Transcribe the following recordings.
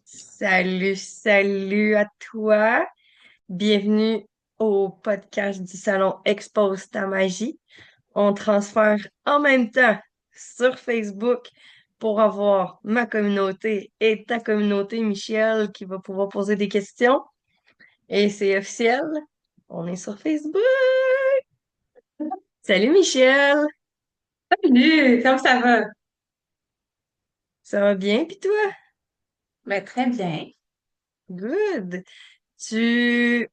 Salut, salut à toi. Bienvenue au podcast du Salon Expose ta magie. On transfère en même temps sur Facebook pour avoir ma communauté et ta communauté, Michel, qui va pouvoir poser des questions. Et c'est officiel, on est sur Facebook. Salut Michel, Salut, comment ça va? ça va bien pis toi? Ben, très bien. Good. Tu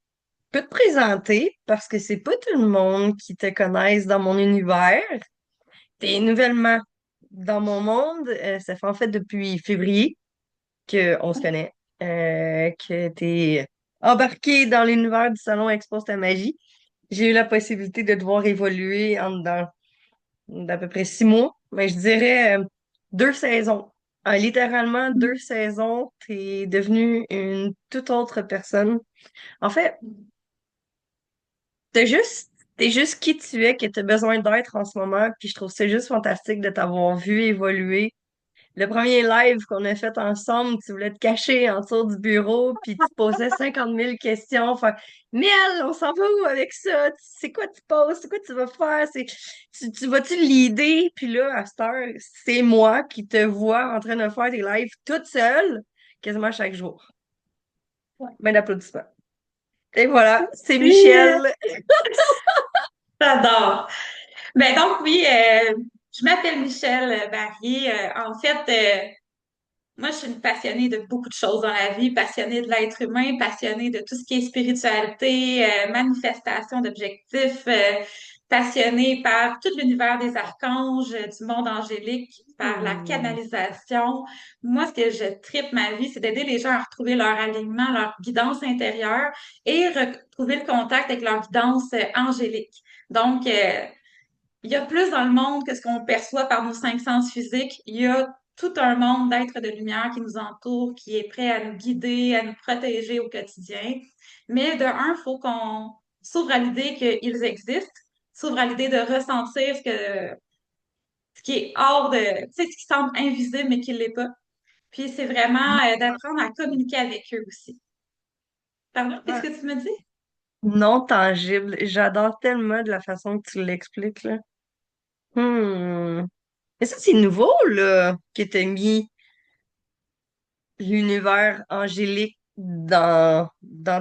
peux te présenter parce que c'est pas tout le monde qui te connaisse dans mon univers. T'es nouvellement dans mon monde. Ça fait en fait depuis février qu'on se connaît. Que t'es embarqué dans l'univers du Salon Expose ta magie. J'ai eu la possibilité de te voir évoluer en dedans d'à peu près 6 mois. Mais je dirais 2 saisons. Littéralement 2 saisons, t'es devenu une toute autre personne. En fait, t'es juste qui tu es, que t'as besoin d'être en ce moment, puis je trouve ça juste fantastique de t'avoir vu évoluer. Le premier live qu'on a fait ensemble, tu voulais te cacher en dessous du bureau, puis tu posais 50 000 questions. Enfin, Miel, on s'en va où avec ça? C'est quoi tu poses? C'est quoi tu vas faire? Tu vas-tu l'idée? Puis là, à cette heure, c'est moi qui te vois en train de faire des lives toute seule, quasiment chaque jour. Ouais. Ben d'applaudissements. Et voilà, c'est Oui, Michel. j'adore. Ben, donc, oui, je m'appelle Michel Barrier. En fait, moi, je suis une passionnée de beaucoup de choses dans la vie, passionnée de l'être humain, passionnée de tout ce qui est spiritualité, manifestation d'objectifs, passionnée par tout l'univers des archanges, du monde angélique, par la Hmm. canalisation. Moi, ce que je tripe ma vie, c'est d'aider les gens à retrouver leur alignement, leur guidance intérieure et retrouver le contact avec leur guidance angélique. Donc, il y a plus dans le monde que ce qu'on perçoit par nos 5 sens physiques. Il y a tout un monde d'êtres de lumière qui nous entoure, qui est prêt à nous guider, à nous protéger au quotidien. Mais de un, il faut qu'on s'ouvre à l'idée qu'ils existent, s'ouvre à l'idée de ressentir ce qui est hors de, tu sais, ce qui semble invisible mais qui ne l'est pas. Puis c'est vraiment d'apprendre à communiquer avec eux aussi. Pardon, qu'est-ce Ouais. que tu me dis? Non tangible. J'adore tellement de la façon que tu l'expliques, là. Hmm. Mais ça, c'est nouveau, là, que t'as mis l'univers angélique dans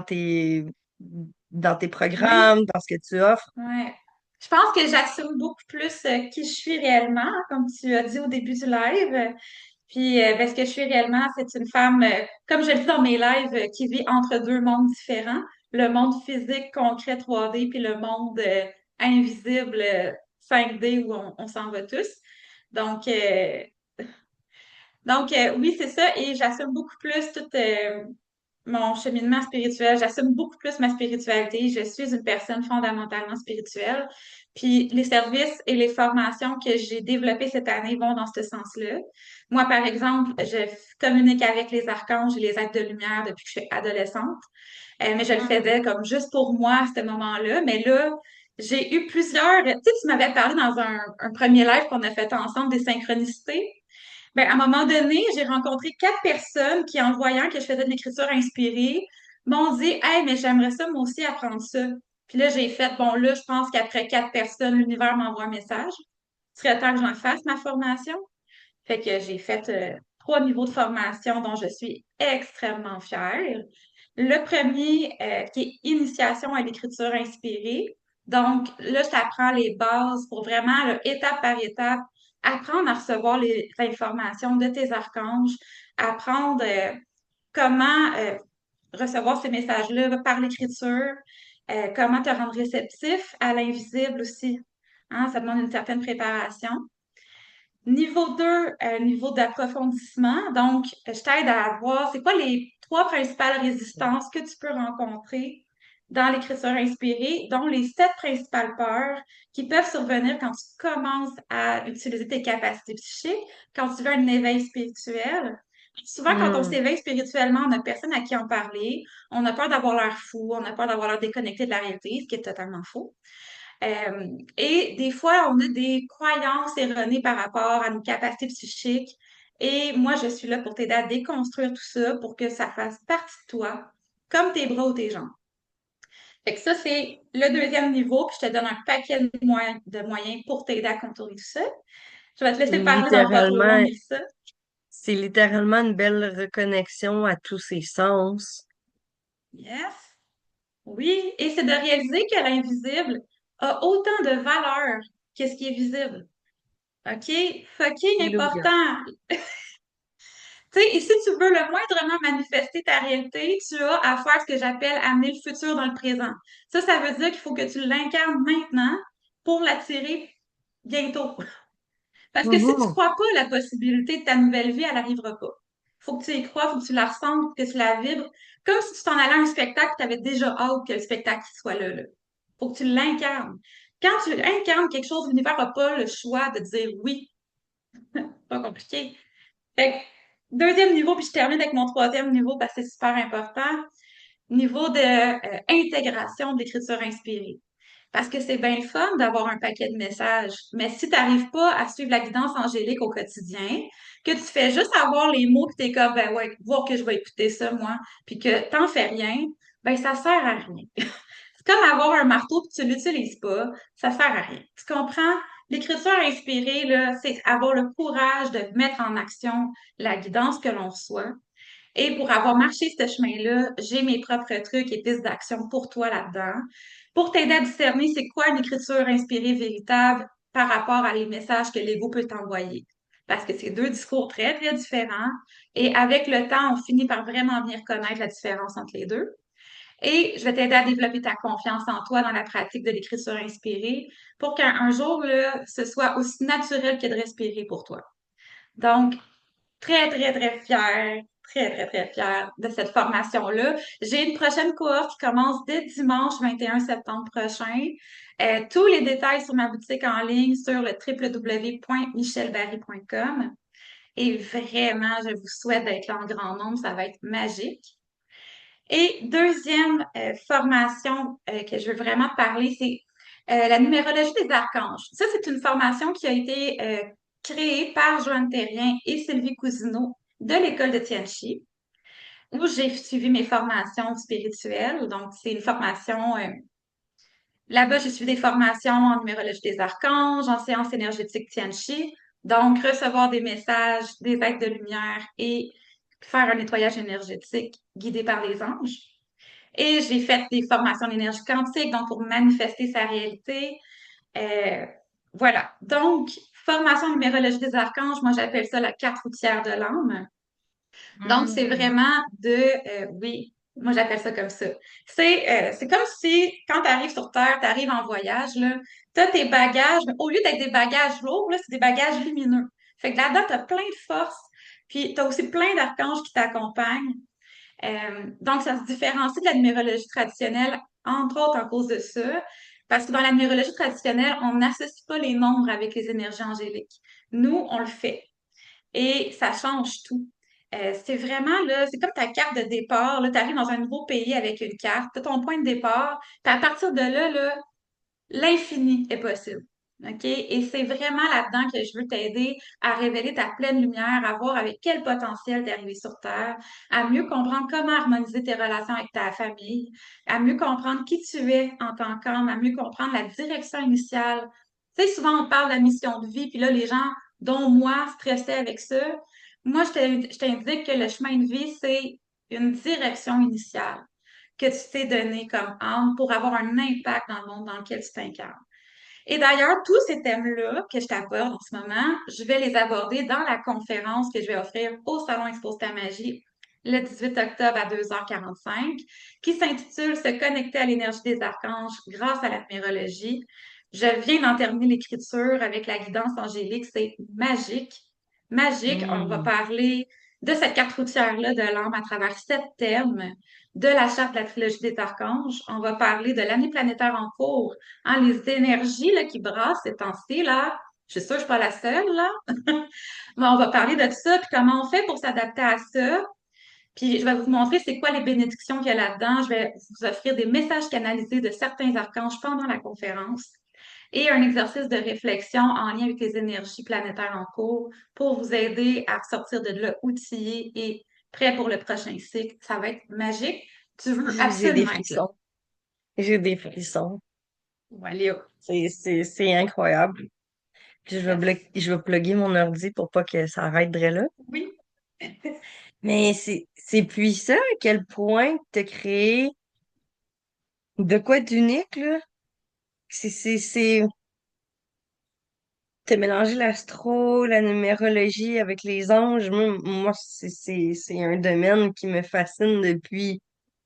tes Oui. programmes, dans ce que tu offres. Ouais. Je pense que j'assume beaucoup plus qui je suis réellement, comme tu as dit au début du live. Puis, ben, ce que je suis réellement, c'est une femme, comme je le dis dans mes lives, qui vit entre deux mondes différents. Le monde physique, concret, 3D, puis le monde invisible, 5D, où on s'en va tous. Donc, oui, c'est ça. Et j'assume beaucoup plus tout mon cheminement spirituel. J'assume beaucoup plus ma spiritualité. Je suis une personne fondamentalement spirituelle. Puis les services et les formations que j'ai développées cette année vont dans ce sens-là. Moi, par exemple, je communique avec les archanges et les êtres de lumière depuis que je suis adolescente. Mais je le Hmm. faisais comme juste pour moi à ce moment-là. Mais là, j'ai eu plusieurs. Tu sais, tu m'avais parlé dans un premier live qu'on a fait ensemble des synchronicités. Ben, à un moment donné, j'ai rencontré 4 personnes qui, en voyant que je faisais de l'écriture inspirée, m'ont dit, Hey, mais j'aimerais ça, moi aussi, apprendre ça. Puis là, j'ai fait, bon, là, je pense qu'après 4 personnes, l'univers m'envoie un message. Il serait temps que j'en fasse ma formation. Fait que j'ai fait 3 niveaux de formation dont je suis extrêmement fière. Le premier, qui est initiation à l'écriture inspirée. Donc, là, je t'apprends les bases pour vraiment, là, étape par étape, apprendre à recevoir les informations de tes archanges, apprendre comment recevoir ces messages-là par l'écriture, comment te rendre réceptif à l'invisible aussi. Hein, ça demande une certaine préparation. Niveau 2, niveau d'approfondissement. Donc, je t'aide à voir c'est quoi les 3 principales résistances que tu peux rencontrer dans l'écriture inspirée, dont les 7 principales peurs qui peuvent survenir quand tu commences à utiliser tes capacités psychiques, quand tu veux un éveil spirituel. Souvent, quand on Hmm. s'éveille spirituellement, on n'a personne à qui en parler. On a peur d'avoir l'air fou, on a peur d'avoir l'air déconnecté de la réalité, ce qui est totalement faux. Et des fois, on a des croyances erronées par rapport à nos capacités psychiques Et moi, je suis là pour t'aider à déconstruire tout ça pour que ça fasse partie de toi, comme tes bras ou tes jambes. Fait que ça, c'est le deuxième niveau, puis je te donne un paquet de moyens pour t'aider à contourner tout ça. Je vais te laisser parler dans pas trop long, Littéralement, Mélissa. c'est littéralement une belle reconnexion à tous ses sens. Yes. Oui, et c'est de réaliser que l'invisible a autant de valeur que ce qui est visible. OK? Fucking Alléluia. important. Tu sais, et si tu veux le moindrement manifester ta réalité, tu as à faire ce que j'appelle amener le futur dans le présent. Ça veut dire qu'il faut que tu l'incarnes maintenant pour l'attirer bientôt. Parce que si tu Mhm. crois pas à la possibilité de ta nouvelle vie, elle n'arrivera pas. Faut que tu y crois, faut que tu la ressentes, que tu la vibres. Comme si tu t'en allais à un spectacle, tu avais déjà hâte que le spectacle soit là, là. Faut que tu l'incarnes. Quand tu incarnes quelque chose, l'univers n'a pas le choix de dire oui. Pas compliqué. Fait que, deuxième niveau, puis je termine avec mon troisième niveau parce que c'est super important. Niveau de intégration de l'écriture inspirée. Parce que c'est bien le fun d'avoir un paquet de messages, mais si tu n'arrives pas à suivre la guidance angélique au quotidien, que tu fais juste avoir les mots, puis t'es comme, ben ouais, voir que je vais écouter ça, moi, puis que t'en fais rien, ben ça sert à rien. C'est comme avoir un marteau, puis tu l'utilises pas, ça sert à rien. Tu comprends? L'écriture inspirée, là, c'est avoir le courage de mettre en action la guidance que l'on reçoit. Et pour avoir marché ce chemin-là, j'ai mes propres trucs et pistes d'action pour toi là-dedans, pour t'aider à discerner c'est quoi une écriture inspirée véritable par rapport à les messages que l'ego peut t'envoyer. Parce que c'est deux discours très, très différents. Et avec le temps, on finit par vraiment bien reconnaître la différence entre les deux. Et je vais t'aider à développer ta confiance en toi dans la pratique de l'écriture inspirée pour qu'un jour, là, ce soit aussi naturel que de respirer pour toi. Donc, très, très, très fière de cette formation-là. J'ai une prochaine cohorte qui commence dès dimanche 21 septembre prochain. Tous les détails sur ma boutique en ligne sur le www.michelbarry.com. Et vraiment, je vous souhaite d'être là en grand nombre, ça va être magique. Et deuxième formation que je veux vraiment te parler, c'est la numérologie des archanges. Ça, c'est une formation qui a été créée par Joanne Terrien et Sylvie Cousineau de l'école de Tianchi, où j'ai suivi mes formations spirituelles. Donc, c'est une formation, là-bas, j'ai suivi des formations en numérologie des archanges, en séance énergétique Tianchi. Donc, recevoir des messages, des êtres de lumière et faire un nettoyage énergétique guidé par les anges. Et j'ai fait des formations d'énergie quantique, donc pour manifester sa réalité. Euh, voilà. Donc, formation en numérologie des archanges, moi j'appelle ça la carte routière de l'âme. Donc, c'est Mm. vraiment oui, moi j'appelle ça comme ça. C'est comme si quand tu arrives sur Terre, tu arrives en voyage, là, tu as tes bagages, mais au lieu d'être des bagages lourds, là, c'est des bagages lumineux. Fait que là-dedans, tu as plein de force, puis tu as aussi plein d'archanges qui t'accompagnent. Donc, ça se différencie de la numérologie traditionnelle, entre autres en cause de ça, parce que dans la numérologie traditionnelle, on n'associe pas les nombres avec les énergies angéliques. Nous, on le fait. Et ça change tout. C'est vraiment là, c'est comme ta carte de départ. Là, tu arrives dans un nouveau pays avec une carte, tu as ton point de départ, puis à partir de là, l'infini est possible. OK? Et c'est vraiment là-dedans que je veux t'aider à révéler ta pleine lumière, à voir avec quel potentiel t'es arrivé sur Terre, à mieux comprendre comment harmoniser tes relations avec ta famille, à mieux comprendre qui tu es en tant qu'homme, à mieux comprendre la direction initiale. Tu sais, souvent on parle de la mission de vie, puis là, les gens, dont moi, stressaient avec ça. Moi, je t'indique que le chemin de vie, c'est une direction initiale que tu t'es donné comme âme pour avoir un impact dans le monde dans lequel tu t'incarnes. Et d'ailleurs, tous ces thèmes-là que je t'aborde en ce moment, je vais les aborder dans la conférence que je vais offrir au Salon Expose ta magie le 18 octobre à 2h45, qui s'intitule Se connecter à l'énergie des archanges grâce à la numérologie. Je viens d'en terminer l'écriture avec la guidance angélique. C'est magique. Magique. On va Mm. parler de cette carte routière-là de l'âme à travers 7 thèmes de la charte de la trilogie des archanges. On va parler de l'année planétaire en cours, hein, les énergies là, qui brassent ces temps-ci, là. Je suis sûre que je suis pas la seule, là. Mais on va parler de ça, puis comment on fait pour s'adapter à ça. Puis je vais vous montrer c'est quoi les bénédictions qu'il y a là-dedans. Je vais vous offrir des messages canalisés de certains archanges pendant la conférence. et un exercice de réflexion en lien avec les énergies planétaires en cours pour vous aider à sortir de là outillé et prêt pour le prochain cycle. Ça va être magique. Tu veux J'ai des absolument être là. frissons. J'ai des frissons. Voilà. C'est incroyable. Puis Yes. je vais plugger mon ordi pour pas que ça arrête de là. Oui. Mais c'est puissant à quel point t'as créé de quoi d'unique, là. C'est, t'as mélangé l'astro, la numérologie avec les anges. Moi, c'est un domaine qui me fascine depuis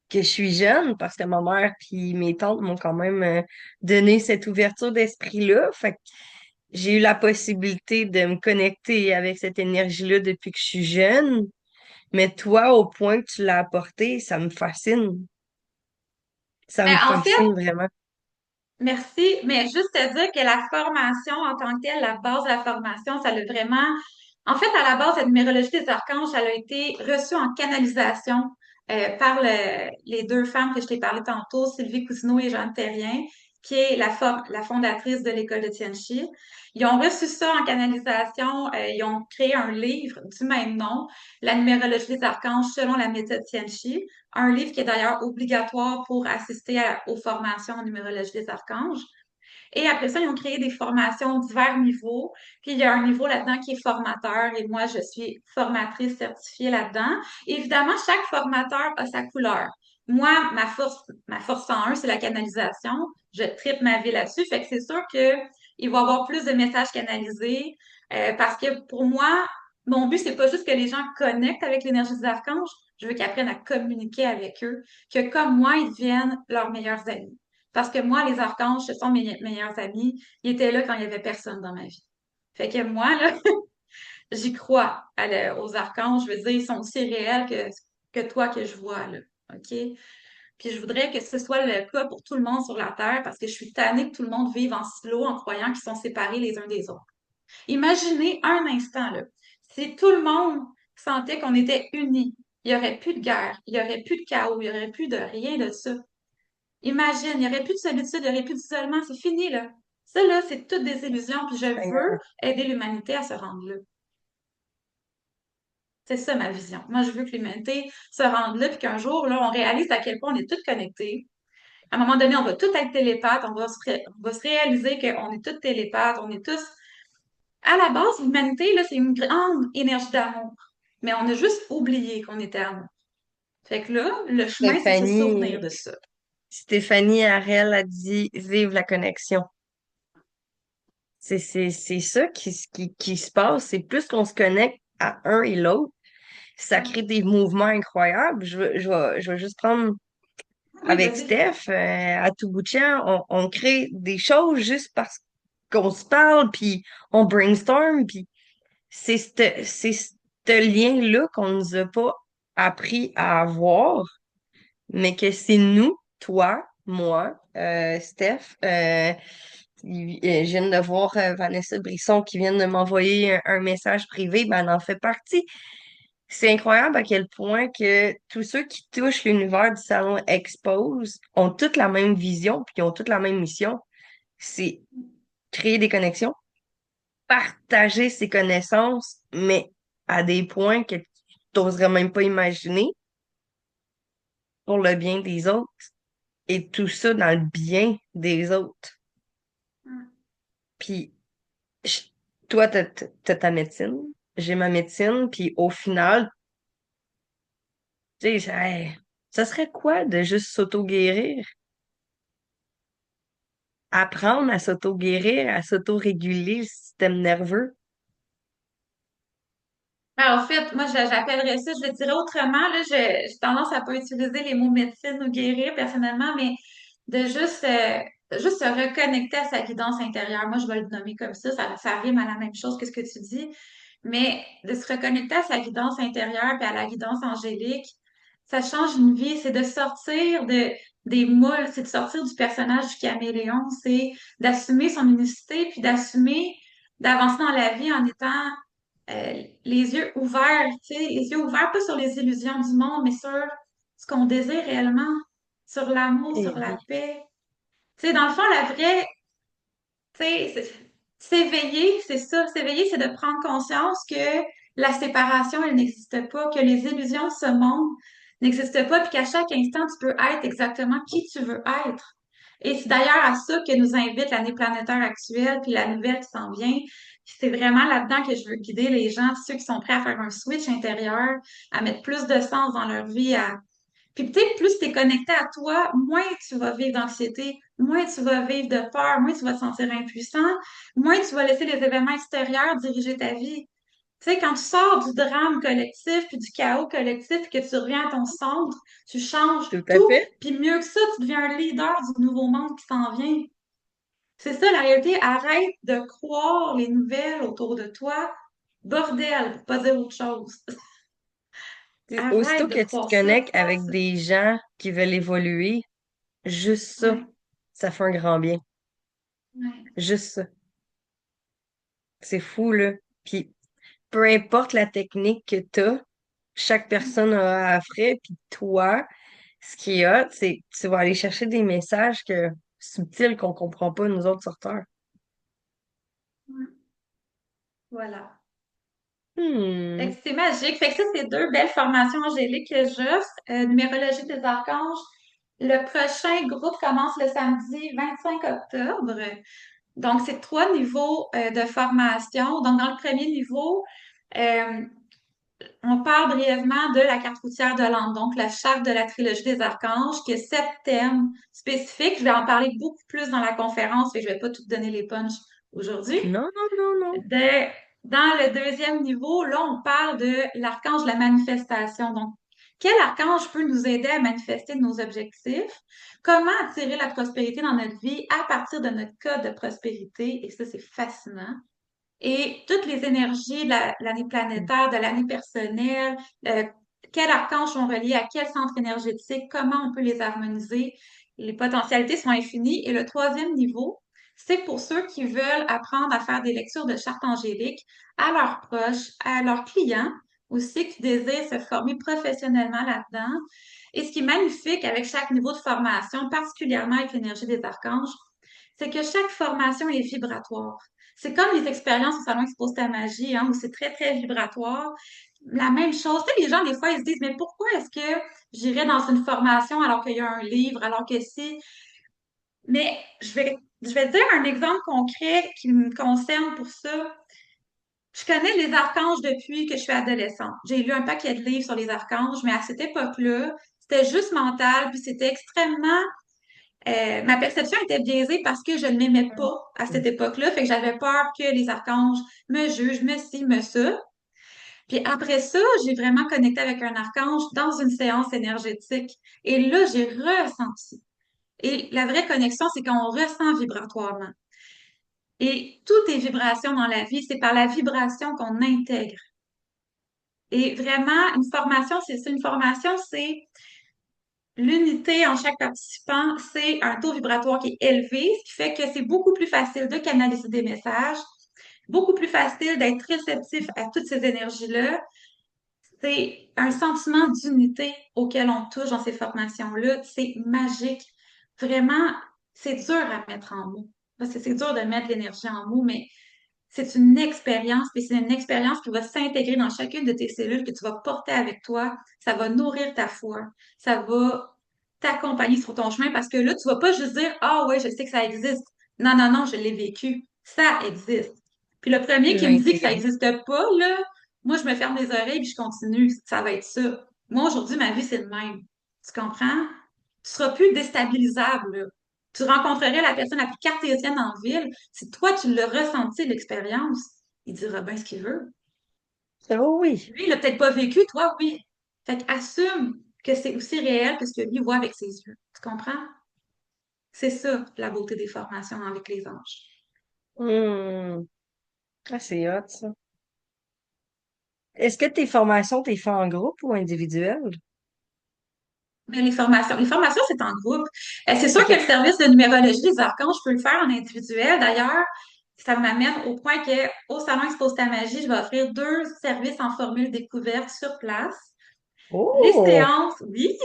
que je suis jeune parce que ma mère puis mes tantes m'ont quand même donné cette ouverture d'esprit-là. Fait que j'ai eu la possibilité de me connecter avec cette énergie-là depuis que je suis jeune. Mais toi, au point que tu l'as apporté, ça me fascine. Ça me Ben, en fait, fascine vraiment. merci, mais juste te dire que la formation en tant que telle, la base de la formation, ça l'a vraiment. En fait, à la base, la numérologie des archanges, elle a été reçue en canalisation par les deux femmes que je t'ai parlé tantôt, Sylvie Cousineau et Jeanne Terrien, qui est la fondatrice de l'école de Tianchi. Ils ont reçu ça en canalisation, ils ont créé un livre du même nom, La numérologie des archanges selon la méthode Tianchi, un livre qui est d'ailleurs obligatoire pour assister aux formations en numérologie des archanges. Et après ça, ils ont créé des formations divers niveaux. Puis il y a un niveau là-dedans qui est formateur et moi, je suis formatrice certifiée là-dedans. Évidemment, chaque formateur a sa couleur. Moi, ma force en un, c'est la canalisation. Je tripe ma vie là-dessus. Fait que c'est sûr que il va y avoir plus de messages canalisés parce que pour moi, mon but, c'est pas juste que les gens connectent avec l'énergie des archanges. Je veux qu'ils apprennent à communiquer avec eux, que comme moi, ils deviennent leurs meilleurs amis. Parce que moi, les archanges, ce sont mes meilleurs amis. Ils étaient là quand il y avait personne dans ma vie. Fait que moi, là, j'y crois aux archanges. Je veux dire, ils sont aussi réels que toi que je vois, là. OK? Puis je voudrais que ce soit le cas pour tout le monde sur la Terre parce que je suis tannée que tout le monde vive en silo en croyant qu'ils sont séparés les uns des autres. Imaginez un instant, là, si tout le monde sentait qu'on était unis, il n'y aurait plus de guerre, il n'y aurait plus de chaos, il n'y aurait plus de rien de ça. Imagine, il n'y aurait plus de solitude, il n'y aurait plus d'isolement, c'est fini, là. Ça, là, c'est toutes des illusions, puis je veux aider l'humanité à se rendre là. C'est ça ma vision. Moi, je veux que l'humanité se rende là, puis qu'un jour, là, on réalise à quel point on est tous connectés. À un moment donné, on va tous être télépathes, on va se réaliser qu'on est tous télépathes, on est tous. À la base, l'humanité, là, c'est une grande énergie d'amour. Mais on a juste oublié qu'on était amour. Fait que là, le chemin, c'est se souvenir Stéphanie, de ça. Stéphanie Harel a dit vive la connexion. C'est ça qui se passe. C'est plus qu'on se connecte à un et l'autre, ça crée des mouvements incroyables. Je vais juste prendre Oui, avec vas-y. Steph, à tout bout de champ, on crée des choses juste parce qu'on se parle, puis on brainstorm, puis c'est ce lien-là qu'on nous a pas appris à avoir, mais que c'est nous, toi, moi, Steph, je viens de voir Vanessa Brisson qui vient de m'envoyer un message privé, ben, elle en fait partie. C'est incroyable à quel point que tous ceux qui touchent l'univers du salon Expose ont toutes la même vision puis ont toutes la même mission. C'est créer des connexions, partager ses connaissances, mais à des points que tu n'oserais même pas imaginer pour le bien des autres et tout ça dans le bien des autres. Puis je- toi, t'as ta médecine, j'ai ma médecine, puis au final, tu sais, hey, ça serait quoi de juste s'auto-guérir? Apprendre à s'auto-guérir, à s'auto-réguler le système nerveux. Ben, en fait, moi, j'appellerais ça, je le dirais autrement, là, j'ai tendance à pas utiliser les mots médecine ou guérir personnellement, mais de juste se reconnecter à sa guidance intérieure. Moi, je vais le nommer comme ça rime à la même chose que ce que tu dis, mais de se reconnecter à sa guidance intérieure et à la guidance angélique, ça change une vie, c'est de sortir des moules, c'est de sortir du personnage du caméléon, c'est d'assumer son unicité, puis d'assumer d'avancer dans la vie en étant les yeux ouverts, tu sais, les yeux ouverts pas sur les illusions du monde, mais sur ce qu'on désire réellement, sur l'amour, Eh sur la oui. paix. Tu sais, dans le fond, la vraie Tu sais, s'éveiller, c'est ça. S'éveiller, c'est de prendre conscience que la séparation, elle n'existe pas, que les illusions de ce monde n'existent pas, puis qu'à chaque instant, tu peux être exactement qui tu veux être. Et c'est d'ailleurs à ça que nous invite l'année planétaire actuelle, puis la nouvelle qui s'en vient. Puis c'est vraiment là-dedans que je veux guider les gens, ceux qui sont prêts à faire un switch intérieur, à mettre plus de sens dans leur vie, puis peut-être plus tu es connecté à toi, moins tu vas vivre d'anxiété, moins tu vas vivre de peur, moins tu vas te sentir impuissant, moins tu vas laisser les événements extérieurs diriger ta vie. Tu sais, quand tu sors du drame collectif puis du chaos collectif et que tu reviens à ton centre, tu changes Tout à tout, fait. puis mieux que ça, tu deviens un leader du nouveau monde qui s'en vient. C'est ça la réalité. Arrête de croire les nouvelles autour de toi. Bordel, pour pas dire autre chose. Aussitôt Arrête de que tu te croire ça. connectes avec des gens qui veulent évoluer, juste ça, Ouais, ça fait un grand bien. ouais, Juste ça. C'est fou, là. Puis, peu importe la technique que tu as, chaque personne a à faire, puis toi, ce qui est hot, c'est que tu vas aller chercher des messages subtils qu'on comprend pas, nous autres sorteurs. ouais. Voilà. Fait Hmm. que c'est magique. Fait que ça, c'est deux belles formations angéliques que j'offre. Numérologie des archanges. Le prochain groupe commence le samedi 25 octobre. Donc, c'est trois niveaux de formation. Donc, dans le premier niveau, euh, on parle brièvement de la carte routière de l'âme, donc la charte de la trilogie des archanges, qui a sept thèmes spécifiques. Je vais en parler beaucoup plus dans la conférence, fait que je vais pas tout donner les punchs aujourd'hui. Non, non, non, non. De, dans le deuxième niveau, là, on parle de l'archange de la manifestation. Donc, quel archange peut nous aider à manifester nos objectifs? Comment attirer la prospérité dans notre vie à partir de notre code de prospérité? Et ça, c'est fascinant. Et toutes les énergies de l'année planétaire, de l'année personnelle, euh, quels archanges sont reliés à quel centre énergétique, comment on peut les harmoniser. Les potentialités sont infinies. Et le troisième niveau, c'est pour ceux qui veulent apprendre à faire des lectures de chartes angéliques à leurs proches, à leurs clients, aussi qui désirent se former professionnellement là-dedans. Et ce qui est magnifique avec chaque niveau de formation, particulièrement avec l'énergie des archanges, c'est que chaque formation est vibratoire. C'est comme les expériences au salon Expose ta magie, hein, où c'est très, très vibratoire. La même chose. Tu sais, les gens, des fois, ils se disent, mais pourquoi est-ce que j'irais dans une formation alors qu'il y a un livre, alors que si... Mais je vais te dire un exemple concret qui me concerne pour ça. Je connais les archanges depuis que je suis adolescente. J'ai lu un paquet de livres sur les archanges, mais à cette époque-là, c'était juste mental, puis c'était extrêmement ma perception était biaisée parce que je ne m'aimais pas à cette époque-là. Fait que j'avais peur que les archanges me jugent, me ci, me ça. Puis après ça, j'ai vraiment connecté avec un archange dans une séance énergétique. Et là, j'ai ressenti. Et la vraie connexion, c'est qu'on ressent vibratoirement. Et toutes les vibrations dans la vie, c'est par la vibration qu'on intègre. Et vraiment, une formation, c'est ça. Une formation, c'est l'unité en chaque participant, c'est un taux vibratoire qui est élevé, ce qui fait que c'est beaucoup plus facile de canaliser des messages, beaucoup plus facile d'être réceptif à toutes ces énergies-là. C'est un sentiment d'unité auquel on touche dans ces formations-là. C'est magique. Vraiment, c'est dur à mettre en mots. Parce que c'est dur de mettre l'énergie en mots, mais c'est une expérience, puis c'est une expérience qui va s'intégrer dans chacune de tes cellules que tu vas porter avec toi. Ça va nourrir ta foi. Ça va t'accompagner sur ton chemin parce que là, tu vas pas juste dire, ah ouais, je sais que ça existe. Non, non, non, je l'ai vécu. Ça existe. Puis le premier Tu qui me dit que ça l'intégrer. existe pas, là, moi, je me ferme les oreilles puis je continue. Ça va être ça. Moi, aujourd'hui, ma vie, c'est le même. Tu comprends? Tu seras plus déstabilisable, là. Tu rencontrerais la personne la plus cartésienne en ville. Si toi, tu l'as ressenti, l'expérience, il dira bien ce qu'il veut. Ça va, oui. Lui, il l'a peut-être pas vécu, toi, oui. Fait qu'assume que c'est aussi réel que ce que lui voit avec ses yeux. Tu comprends? C'est ça, la beauté des formations avec les anges. Hmm. Ah, c'est hot, ça. Est-ce que tes formations, t'es fait en groupe ou individuel? Mais les formations, c'est en groupe. C'est sûr que le OK. service de numérologie des archanges, je peux le faire en individuel. D'ailleurs, ça m'amène au point que au Salon Expose ta magie, je vais offrir deux services en formule découverte sur place. Les Oh! séances, oui,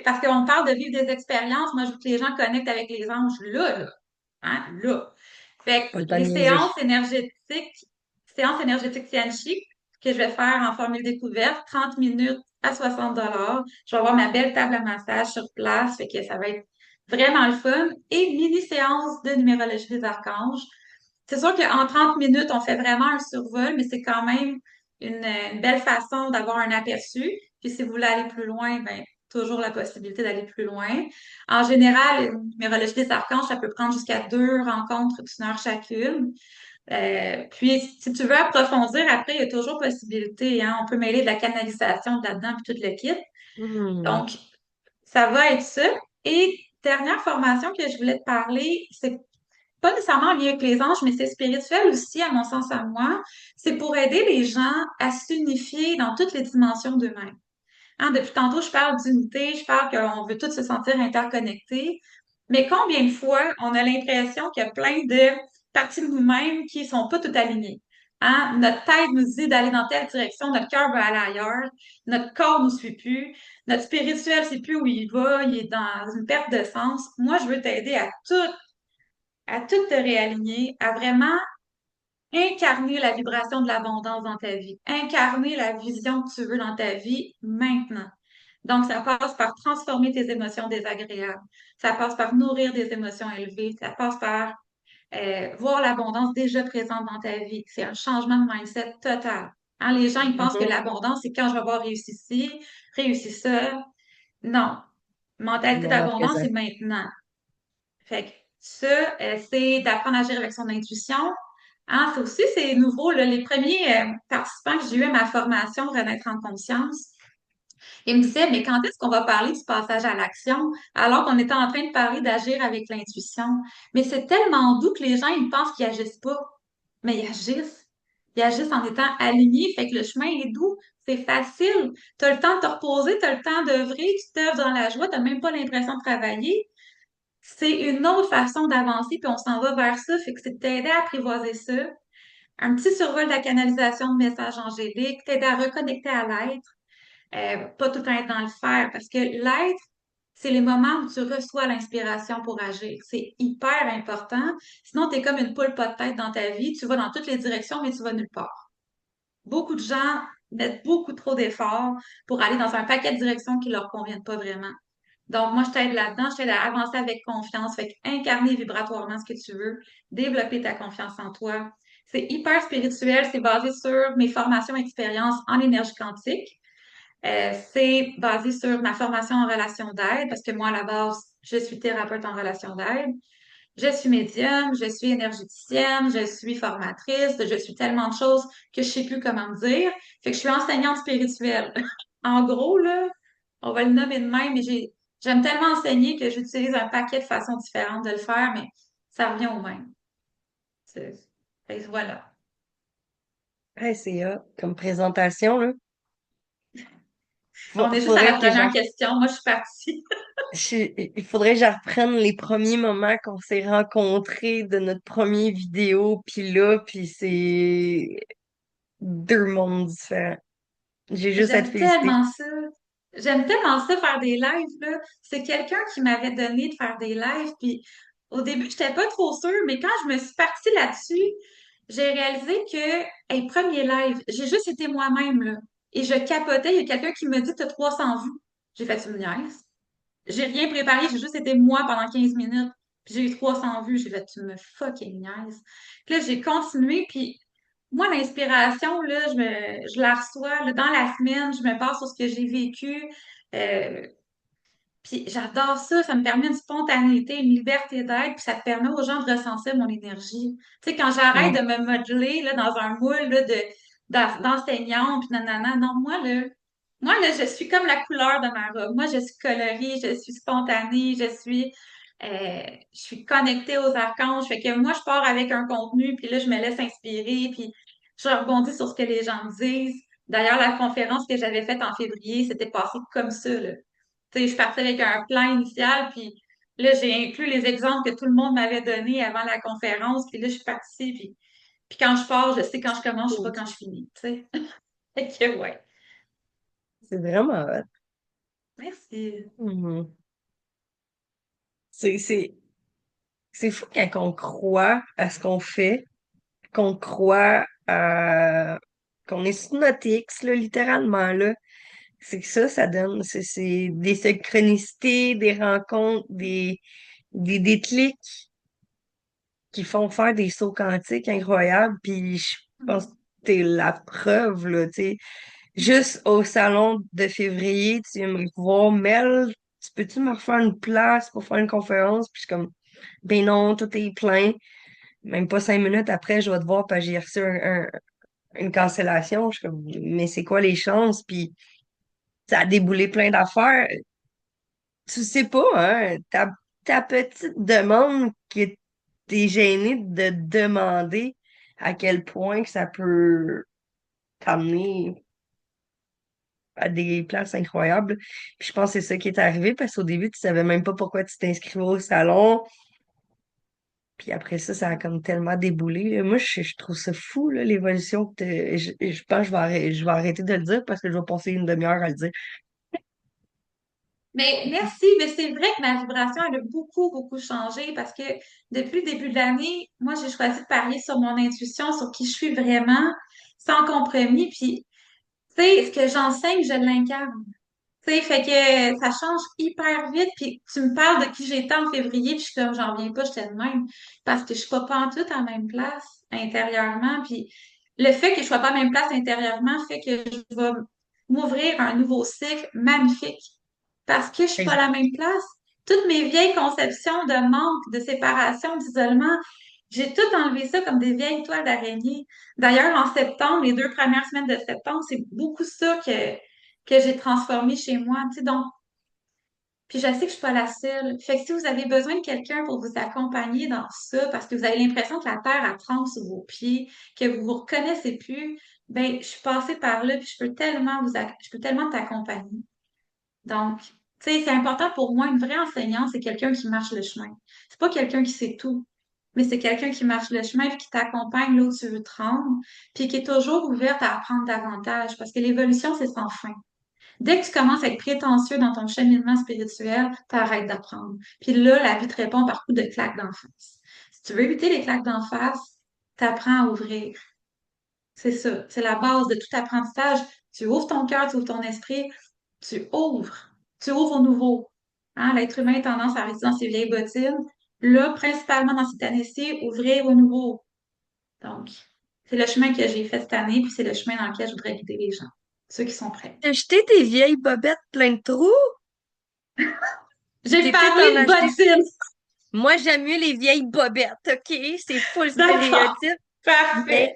parce qu'on parle de vivre des expériences. Moi, je veux que les gens connectent avec les anges là, là, hein, là. Fait Pas que le temps de les niaiser. séances énergétiques Tianchi, que je vais faire en formule découverte, 30 minutes à 60 $. Je vais avoir ma belle table à massage sur place, fait que ça va être vraiment le fun. Et mini séance de numérologie des archanges. C'est sûr qu'en 30 minutes, on fait vraiment un survol, mais c'est quand même une belle façon d'avoir un aperçu. Puis si vous voulez aller plus loin, ben toujours la possibilité d'aller plus loin. En général, une numérologie des archanges, ça peut prendre jusqu'à 2 rencontres d'1 heure chacune. Puis, si tu veux approfondir, après, il y a toujours possibilité, hein. On peut mêler de la canalisation là-dedans, puis tout le kit. Hmm. Donc, ça va être ça. Et dernière formation que je voulais te parler, c'est pas nécessairement en lien avec les anges, mais c'est spirituel aussi, à mon sens à moi. C'est pour aider les gens à s'unifier dans toutes les dimensions d'eux-mêmes. Hein, depuis tantôt, je parle d'unité, je parle qu'on veut tous se sentir interconnectés. Mais combien de fois on a l'impression qu'il y a plein de parties de nous-mêmes qui sont pas toutes alignées? Hein? Notre tête nous dit d'aller dans telle direction, notre cœur veut aller ailleurs, notre corps nous suit plus, notre spirituel sait plus où il va, il est dans une perte de sens. Moi, je veux t'aider à tout te réaligner, à vraiment incarner la vibration de l'abondance dans ta vie, incarner la vision que tu veux dans ta vie maintenant. Donc, ça passe par transformer tes émotions désagréables. Ça passe par nourrir des émotions élevées. Ça passe par voir l'abondance déjà présente dans ta vie. C'est un changement de mindset total. Hein, les gens, ils pensent que Mhm. l'abondance, c'est quand je vais avoir réussi ci, réussi ça. Non. Le Mentalité moment d'abondance, présent. c'est maintenant. Fait que ça, c'est d'apprendre à agir avec son intuition. Hein, ça aussi, c'est nouveau, là. Les premiers participants que j'ai eu à ma formation Renaître en conscience, ils me disaient, mais quand est-ce qu'on va parler du passage à l'action alors qu'on était en train de parler d'agir avec l'intuition? Mais c'est tellement doux que les gens, ils pensent qu'ils agissent pas. Mais ils agissent. Ils agissent en étant alignés. Fait que le chemin est doux. C'est facile. Tu as le temps de te reposer, tu as le temps d'œuvrer, tu t'œuvres dans la joie, tu n'as même pas l'impression de travailler. C'est une autre façon d'avancer, puis on s'en va vers ça. Fait que c'est de t'aider à apprivoiser ça. Un petit survol de la canalisation de messages angéliques, t'aider à reconnecter à l'être, pas tout le temps être dans le faire, parce que l'être, c'est les moments où tu reçois l'inspiration pour agir. C'est hyper important. Sinon, tu es comme une poule pas de tête dans ta vie. Tu vas dans toutes les directions, mais tu vas nulle part. Beaucoup de gens mettent beaucoup trop d'efforts pour aller dans un paquet de directions qui leur conviennent pas vraiment. Donc, moi, je t'aide là-dedans, je t'aide à avancer avec confiance, fait incarner vibratoirement ce que tu veux, développer ta confiance en toi. C'est hyper spirituel, c'est basé sur mes formations et expériences en énergie quantique. C'est basé sur ma formation en relation d'aide, parce que moi, à la base, je suis thérapeute en relation d'aide. Je suis médium, je suis énergéticienne, je suis formatrice, je suis tellement de choses que je sais plus comment me dire. Fait que je suis enseignante spirituelle. En gros, là, on va le nommer de même, mais j'aime tellement enseigner que j'utilise un paquet de façons différentes de le faire, mais ça revient au même. C'est- Fait que voilà. Ouais, c'est hot. Comme présentation, là. On est juste à Faudrait la que première question. Moi, je suis partie. il faudrait que je reprenne les premiers moments qu'on s'est rencontrés de notre premier vidéo, puis là, puis c'est deux mondes différents. J'ai juste à te J'aime féliciter. tellement ça. J'aime tellement ça faire des lives, là. C'est quelqu'un qui m'avait donné de faire des lives, puis au début, j'étais pas trop sûre, mais quand je me suis partie là-dessus, j'ai réalisé que, hey, premier live, j'ai juste été moi-même, là. Et je capotais, il y a quelqu'un qui me dit, t'as 300 vues. J'ai fait une niaise. J'ai rien préparé, j'ai juste été moi pendant 15 minutes. Puis j'ai eu 300 vues, j'ai fait, tu me fucking niaise. Puis là, j'ai continué, puis moi, l'inspiration, là, je la reçois là, dans la semaine, je me base sur ce que j'ai vécu. Euh, Puis j'adore ça, ça me permet une spontanéité, une liberté d'être, puis ça te permet aux gens de ressentir mon énergie. Tu sais, quand j'arrête de Mm. me modeler là, dans un moule là, d'enseignante, puis nanana, non, moi, là, je suis comme la couleur de ma robe. Moi, je suis colorée, je suis spontanée, je suis connectée aux archanges. Fait que moi, je pars avec un contenu, puis là, je me laisse inspirer, puis je rebondis sur ce que les gens me disent. D'ailleurs, la conférence que j'avais faite en février, c'était passé comme ça, là. Tu sais, je partais avec un plan initial, puis là, j'ai inclus les exemples que tout le monde m'avait donnés avant la conférence, puis là, je suis partie, puis quand je pars, je sais quand je commence, je sais pas quand je finis, tu sais. Fait que, ouais. C'est vraiment hot. Merci. Mhm. C'est C'est fou quand on croit à ce qu'on fait, qu'on croit qu'on est sous notre X, là, littéralement, là. C'est que ça donne, c'est des synchronicités, des rencontres, des déclics qui font faire des sauts quantiques incroyables. Puis je pense que t'es la preuve, là, tu sais. Juste au salon de février, tu viens me voir, Mel, peux-tu me refaire une place pour faire une conférence? Puis je suis comme, ben non, tout est plein. Même pas 5 minutes après, je vais te voir, parce que j'ai reçu une cancellation. Je suis comme, mais c'est quoi les chances? Puis ça a déboulé plein d'affaires. Tu sais pas, hein, ta petite demande que t'es gêné de demander à quel point que ça peut t'amener à des places incroyables. Puis je pense que c'est ça qui est arrivé parce qu'au début, tu savais même pas pourquoi tu t'inscrivais au salon. Puis après ça, ça a comme tellement déboulé, là. Moi, je trouve ça fou, là, l'évolution que je pense que je vais arrêter de le dire parce que je vais passer une demi-heure à le dire. Mais merci, mais c'est vrai que ma vibration, elle a beaucoup, beaucoup changé parce que depuis le début de l'année, moi, j'ai choisi de parier sur mon intuition, sur qui je suis vraiment, sans compromis. Puis, tu sais, ce que j'enseigne, je l'incarne. Tu sais, fait que ça change hyper vite. Puis, tu me parles de qui j'étais en février, puis je suis comme, j'en reviens pas, j'étais de même. Parce que je suis pas pantoute à la même place intérieurement. Puis, le fait que je sois pas à la même place intérieurement fait que je vais m'ouvrir à un nouveau cycle magnifique parce que je suis pas à Exact. la même place. Toutes mes vieilles conceptions de manque, de séparation, d'isolement, j'ai tout enlevé ça comme des vieilles toiles d'araignée. D'ailleurs, en septembre, les 2 premières semaines de septembre, c'est beaucoup ça que j'ai transformé chez moi. Tu sais, donc, puis je sais que je suis pas la seule. Fait que si vous avez besoin de quelqu'un pour vous accompagner dans ça, parce que vous avez l'impression que la terre a tremble sous vos pieds, que vous vous reconnaissez plus, ben, je suis passée par là, puis je peux tellement t'accompagner. Donc, tu sais, c'est important pour moi, une vraie enseignante, c'est quelqu'un qui marche le chemin. C'est pas quelqu'un qui sait tout, mais c'est quelqu'un qui marche le chemin puis qui t'accompagne là où tu veux te rendre, puis qui est toujours ouverte à apprendre davantage, parce que l'évolution, c'est sans fin. Dès que tu commences à être prétentieux dans ton cheminement spirituel, t'arrêtes d'apprendre. Puis là, la vie te répond par coups de claques d'en face. Si tu veux éviter les claques d'en face, t'apprends à ouvrir. C'est ça. C'est la base de tout apprentissage. Tu ouvres ton cœur, tu ouvres ton esprit, tu ouvres. Tu ouvres au nouveau. Hein, l'être humain a tendance à rester dans ses vieilles bottines. Là, principalement dans cette année-ci, ouvrir au nouveau. Donc, c'est le chemin que j'ai fait cette année, puis c'est le chemin dans lequel je voudrais guider les gens, ceux qui sont prêts. T'as jeté des vieilles bobettes plein de trous? J'ai T'étais parlé t'en de acheter. bottines. Moi, j'aime mieux les vieilles bobettes, OK? C'est full D'accord. stéréotype, mais Parfait.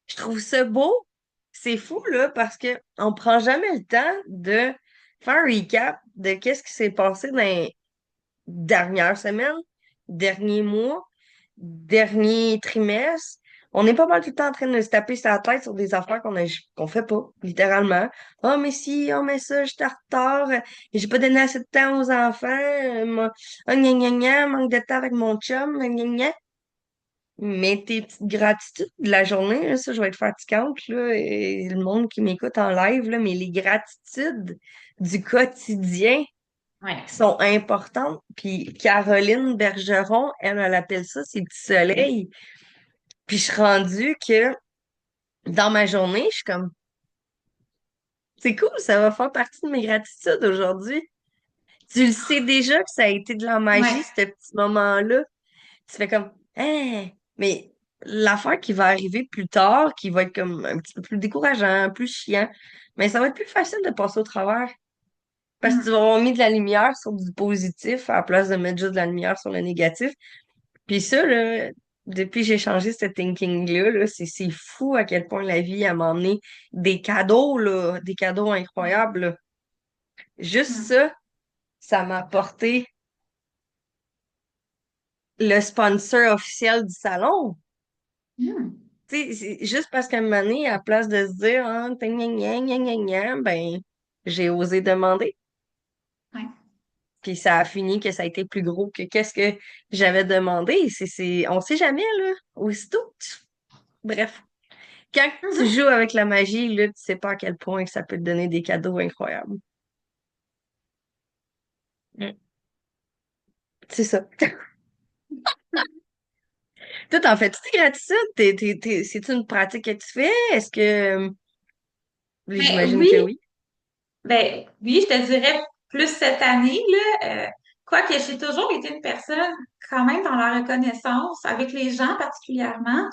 je trouve ça beau. C'est fou, là, parce que on prend jamais le temps de faire un recap de qu'est-ce qui s'est passé dans les dernières semaines, derniers mois, derniers trimestres. On n'est pas mal tout le temps en train de se taper sur la tête sur des affaires qu'on fait pas, littéralement. Ah, mais si, oh, mais ça, j'étais en retard, j'ai pas donné assez de temps aux enfants, gna gna gna, manque de temps avec mon chum, gna gna gna. Mais tes petites gratitudes de la journée, là, ça, je vais être fatigante, là, et le monde qui m'écoute en live, là, mais les gratitudes du quotidien Ouais. sont importantes. Puis Caroline Bergeron, elle appelle ça ses petits soleils. Puis je suis rendue que dans ma journée, je suis comme, c'est cool, ça va faire partie de mes gratitudes aujourd'hui. Tu le sais déjà que ça a été de la Ouais. magie, ce petit moment-là. Tu fais comme, hein, mais l'affaire qui va arriver plus tard, qui va être comme un petit peu plus décourageant, plus chiant, mais ça va être plus facile de passer au travers. Parce que tu Hmm. vas avoir mis de la lumière sur du positif à la place de mettre juste de la lumière sur le négatif. Puis ça, là, depuis que j'ai changé ce thinking-là, là, c'est fou à quel point la vie a m'emmené des cadeaux, là, des cadeaux incroyables, là. Juste Hmm. ça, ça m'a apporté le sponsor officiel du salon. Hmm. Tu sais, c'est juste parce qu'à un moment donné, à la place de se dire, ah, gna, gna, gna, gna, gna, gna, ben, j'ai osé demander. Ouais. Puis ça a fini que ça a été plus gros que qu'est-ce que j'avais demandé. On sait jamais, là. Aussitôt. Bref. Quand tu Mhm. joues avec la magie, là, tu sais pas à quel point que ça peut te donner des cadeaux incroyables. Mm. C'est ça. Toi, t'en fais-tu des gratitudes? C'est-tu une pratique que tu fais? Est-ce que... Oui, Mais j'imagine oui, que oui. ben oui, je te dirais plus cette année, là. Quoique j'ai toujours été une personne quand même dans la reconnaissance, avec les gens particulièrement,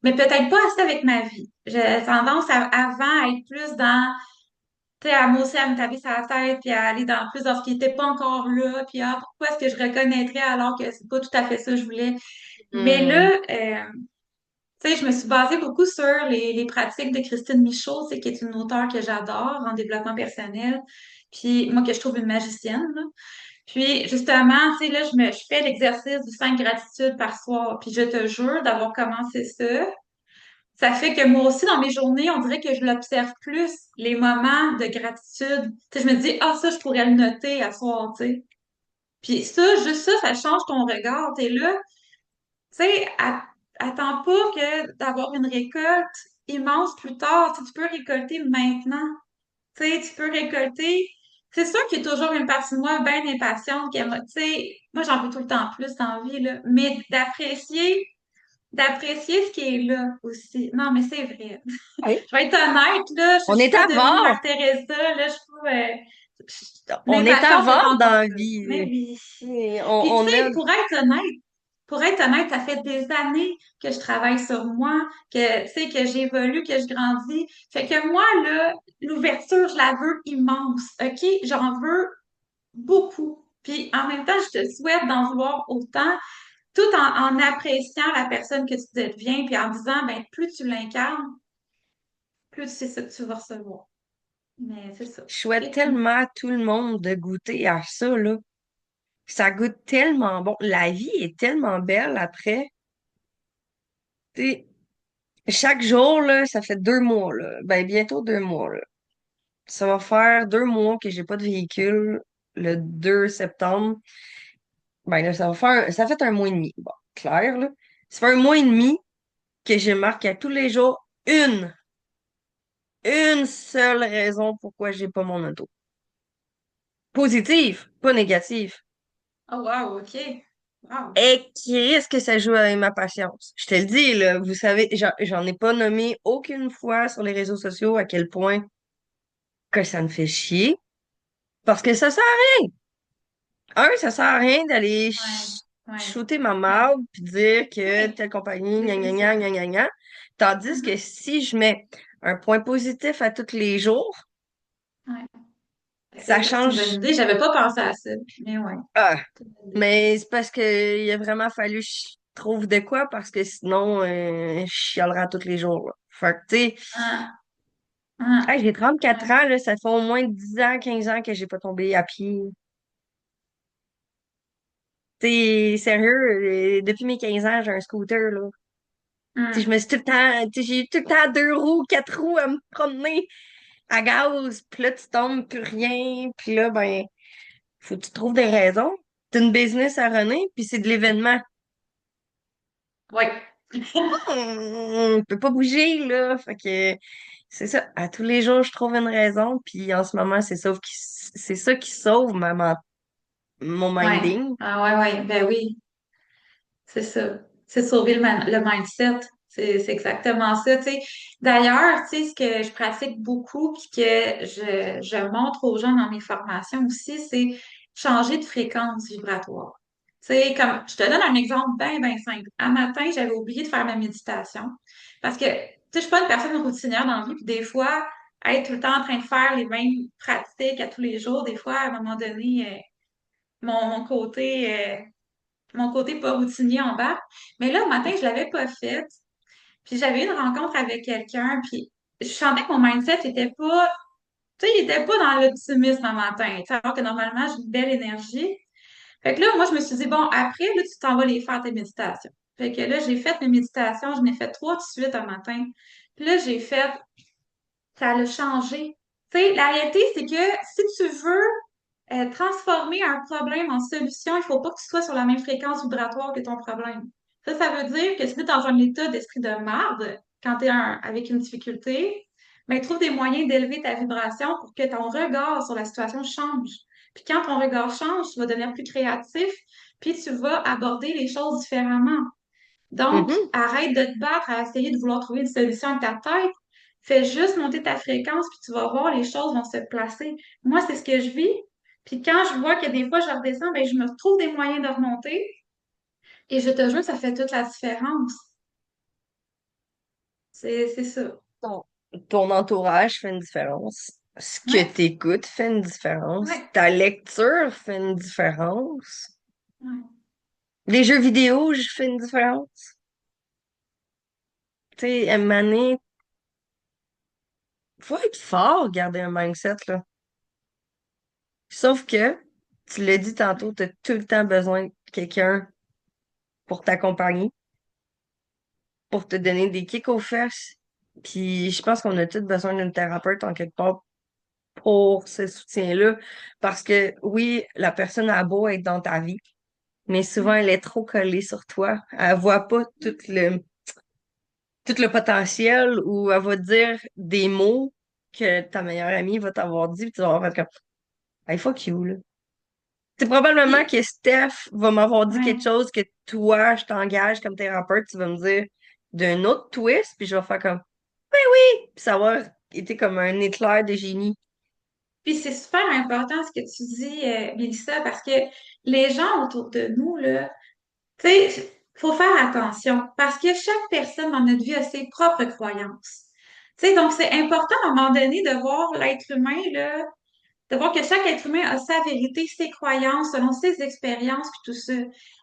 mais peut-être pas assez avec ma vie. J'ai tendance avant à être plus dans, tu sais, à moi aussi à me taper sur la tête, puis à aller dans plus dans ce qui n'était pas encore là, puis ah, pourquoi est-ce que je reconnaîtrais alors que c'est pas tout à fait ça que je voulais. Mais Hmm. là, tu sais, je me suis basée beaucoup sur les pratiques de Christine Michaud, c'est qui est une auteure que j'adore en développement personnel, puis moi que je trouve une magicienne, là. Puis justement, tu sais, là, je fais l'exercice du 5 gratitudes par soir, puis je te jure d'avoir commencé ça. Ça fait que moi aussi, dans mes journées, on dirait que je l'observe plus, les moments de gratitude. Tu sais, je me dis, ah, ça, je pourrais le noter à soir, tu sais. Puis ça, juste ça, ça change ton regard. T'es là, tu sais, attends pas que d'avoir une récolte immense plus tard. Tu sais, tu peux récolter maintenant. Tu sais, tu peux récolter. C'est sûr qu'il y a toujours une partie de moi bien impatiente qui aime, tu sais, moi j'en veux tout le temps plus dans la vie, là. Mais d'apprécier ce qui est là aussi. Non, mais c'est vrai. Ouais. Je vais être honnête, là, je On suis est pas devenue avare. Mère Teresa, là, je trouve, On est l'impatience est avare encore dans la là. Mais vie. oui. Et Puis, tu on sais, a... pour être honnête, ça fait des années que je travaille sur moi, que, tu sais, que j'évolue, que je grandis. Fait que moi, là, l'ouverture, je la veux immense, OK? J'en veux beaucoup. Puis, en même temps, je te souhaite d'en vouloir autant, tout en appréciant la personne que tu deviens, puis en disant, ben, plus tu l'incarnes, plus c'est ça que tu vas recevoir. Mais c'est ça. Je souhaite Et toi? tellement à tout le monde de goûter à ça, là. Ça goûte tellement bon. La vie est tellement belle après. Tu sais, chaque jour, là, ça fait 2 mois, là. Ben, bientôt 2 mois, là. Ça va faire 2 mois que j'ai pas de véhicule le 2 septembre. Ben, là, ça fait un mois et demi. Bon, clair, là. Ça fait un mois et demi que je marque à tous les jours une, une seule raison pourquoi j'ai pas mon auto. Positive, pas négative. Oh, wow, OK. Wow. Et qui risque que ça joue avec ma patience. Je te le dis, là, vous savez, j'en ai pas nommé aucune fois sur les réseaux sociaux à quel point que ça me fait chier. Parce que ça sert ça sert à rien d'aller Ouais, ouais, shooter ma ouais. marde puis dire que Oui, telle compagnie, c'est gna gna c'est gna ça. gna gna gna. Tandis que Mhm. si je mets un point positif à tous les jours, Ouais. C'est ça vrai, c'est une bonne change. idée. J'avais pas pensé à ça. Mais ouais, Ah, c'est une bonne idée. mais c'est parce que il a vraiment fallu que je trouve de quoi parce que sinon, je chialerais tous les jours, là. Fait que, tu sais, Ah, ah, hey, j'ai 34 ouais. ans, là, ça fait au moins 10 ans, 15 ans que j'ai pas tombé à pied. T'es sérieux, depuis mes 15 ans, j'ai un scooter, là. Tu sais, je Hum. me suis tout le temps, tu sais, j'ai eu tout le temps 2 roues, 4 roues à me promener à gaz, puis là, tu tombes, plus rien, puis là, ben, faut que tu trouves des raisons. C'est une business à runner, puis c'est de l'événement. Ouais. On peut pas bouger, là. Fait que c'est ça. À tous les jours, je trouve une raison, puis en ce moment, c'est ça qui sauve mon Ouais. minding. Ah ouais, ouais. Ben oui, c'est ça. C'est sauver le mindset. C'est exactement ça. Tu sais. D'ailleurs, tu sais, ce que je pratique beaucoup puis que je montre aux gens dans mes formations aussi, c'est changer de fréquence vibratoire. Tu sais, comme je te donne un exemple bien simple. Un matin, j'avais oublié de faire ma méditation parce que tu sais, je suis pas une personne routinière dans la vie, puis des fois, être tout le temps en train de faire les mêmes pratiques à tous les jours, des fois, à un moment donné, mon côté mon côté pas routinier en bas. Mais là, au matin, je l'avais pas fait. Puis j'avais eu une rencontre avec quelqu'un, puis je sentais que mon mindset était pas, tu sais, il était pas dans l'optimisme un matin, tu sais, alors que normalement, j'ai une belle énergie. Fait que là, moi, je me suis dit, bon, après, là, tu t'en vas les faire tes méditations. Fait que là, j'ai fait mes méditations, je n'ai fait trois de suite un matin. Puis là, j'ai fait, ça a changé. Tu sais, la réalité, c'est que si tu veux transformer un problème en solution, il faut pas que tu sois sur la même fréquence vibratoire que ton problème. Ça veut dire que si tu es dans un état d'esprit de marde, quand tu es avec une difficulté, ben, trouve des moyens d'élever ta vibration pour que ton regard sur la situation change. Puis quand ton regard change, tu vas devenir plus créatif, puis tu vas aborder les choses différemment. Donc, Mhm. arrête de te battre à essayer de vouloir trouver une solution avec ta tête. Fais juste monter ta fréquence, puis tu vas voir, les choses vont se placer. Moi, c'est ce que je vis. Puis quand je vois que des fois, je redescends, ben, je me trouve des moyens de remonter. Et je te jure, ça fait toute la différence. C'est ça. Ton, ton entourage fait une différence. Ce que Ouais, tu écoutes fait une différence. ouais, Ta lecture fait une différence. ouais. Les jeux vidéo, je fais une différence. Tu sais, à un moment donné, faut être fort, garder un mindset, là. Sauf que, tu l'as dit tantôt, t'as tout le temps besoin de quelqu'un pour t'accompagner, pour te donner des kicks aux fesses. Puis je pense qu'on a tous besoin d'une thérapeute en quelque part pour ce soutien-là. Parce que oui, la personne a beau être dans ta vie, mais souvent elle est trop collée sur toi. Elle voit pas tout le potentiel ou elle va te dire des mots que ta meilleure amie va t'avoir dit, puis tu vas avoir fait comme hey, fuck you, là. C'est probablement Puis, que Steph va m'avoir dit quelque ouais. chose que toi, je t'engage comme thérapeute, tu vas me dire d'un autre twist, puis je vais faire comme puis ça va été comme un éclair de génie. Puis c'est super important ce que tu dis, Mélissa, parce que les gens autour de nous, là, tu sais, faut faire attention parce que chaque personne dans notre vie a ses propres croyances. Tu sais, donc c'est important à un moment donné de voir l'être humain, là, de voir que chaque être humain a sa vérité, ses croyances, selon ses expériences, puis tout ça.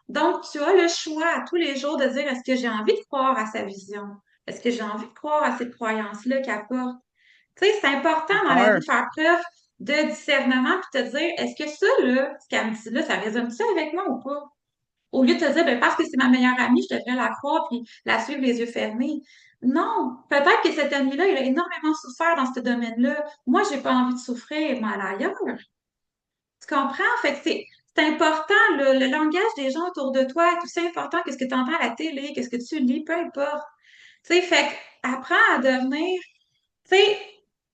Donc, tu as le choix à tous les jours de dire, est-ce que j'ai envie de croire à sa vision? Est-ce que j'ai envie de croire à cette croyance-là qu'elle porte? Tu sais, c'est important dans la vie Peur. de faire preuve de discernement puis te dire, est-ce que ça, là, ce qu'elle me dit là, ça résonne ça avec moi ou pas? Au lieu de te dire, ben, parce que c'est ma meilleure amie, je devrais la croire puis la suivre les yeux fermés. Non, peut-être que cet ami-là, il a énormément souffert dans ce domaine-là. Moi, j'ai pas envie de souffrir, moi, ailleurs. Tu comprends? Fait que c'est important, le langage des gens autour de toi est aussi important que ce que tu entends à la télé, que ce que tu lis, peu importe. Tu sais, fait que apprends à devenir, tu sais,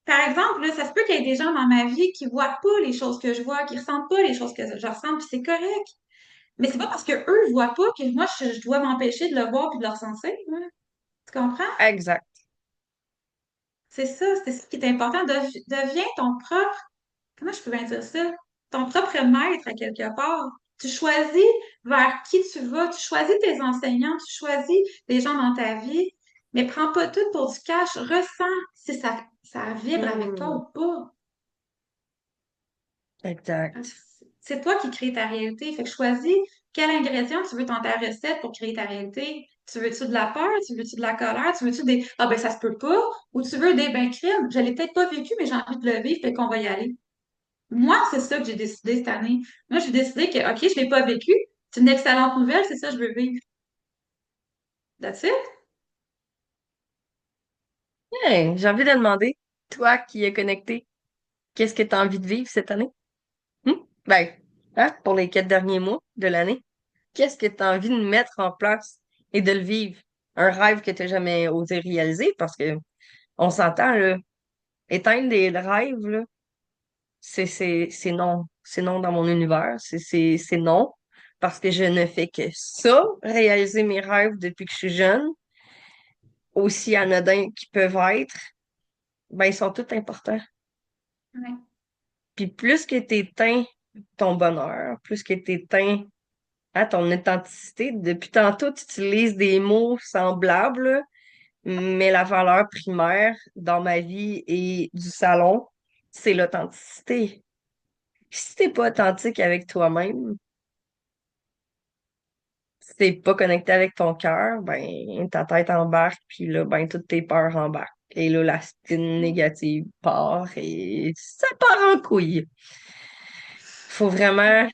par exemple, là, ça se peut qu'il y ait des gens dans ma vie qui voient pas les choses que je vois, qui ressentent pas les choses que je ressens, puis c'est correct. Mais c'est pas parce que eux voient pas que moi, je dois m'empêcher de le voir puis de le ressentir, hein. Tu comprends? Exact. C'est ça qui est important. Deviens ton propre, comment je peux bien dire ça? Ton propre maître à quelque part. Tu choisis vers qui tu vas, tu choisis tes enseignants, tu choisis les gens dans ta vie, mais prends pas tout pour du cash. Ressens si ça vibre avec toi Hmm. ou pas. Exact. C'est toi qui crée ta réalité. Fait que choisis quel ingrédient tu veux dans ta recette pour créer ta réalité. Tu veux-tu de la peur? Tu veux-tu de la colère? Tu veux-tu des ah ben ça se peut pas? Ou tu veux des ben crime? Je l'ai peut-être pas vécu, mais j'ai envie de le vivre, fait qu'on va y aller. Moi, c'est ça que j'ai décidé cette année. Moi, j'ai décidé que, OK, je l'ai pas vécu. C'est une excellente nouvelle, c'est ça que je veux vivre. That's it. Hey, j'ai envie de demander, toi qui es connecté, qu'est-ce que tu as envie de vivre cette année? Hmm? Ben, hein, pour les 4 derniers mois de l'année, qu'est-ce que tu as envie de mettre en place et de le vivre? Un rêve que tu n'as jamais osé réaliser parce que on s'entend, là, éteindre des rêves, là, c'est non. C'est non dans mon univers. C'est non. Parce que je ne fais que ça, réaliser mes rêves depuis que je suis jeune, aussi anodins qu'ils peuvent être, ben, ils sont tous importants. Ouais. Puis plus que t'éteins ton bonheur, plus que t'éteins ton authenticité, depuis tantôt, tu utilises des mots semblables, là, mais la valeur primaire dans ma vie et du salon, c'est l'authenticité. Si t'es pas authentique avec toi-même, si t'es pas connecté avec ton cœur, ben ta tête embarque, puis là, ben toutes tes peurs embarquent. Et là, la spin négative part et ça part en couille. Faut vraiment.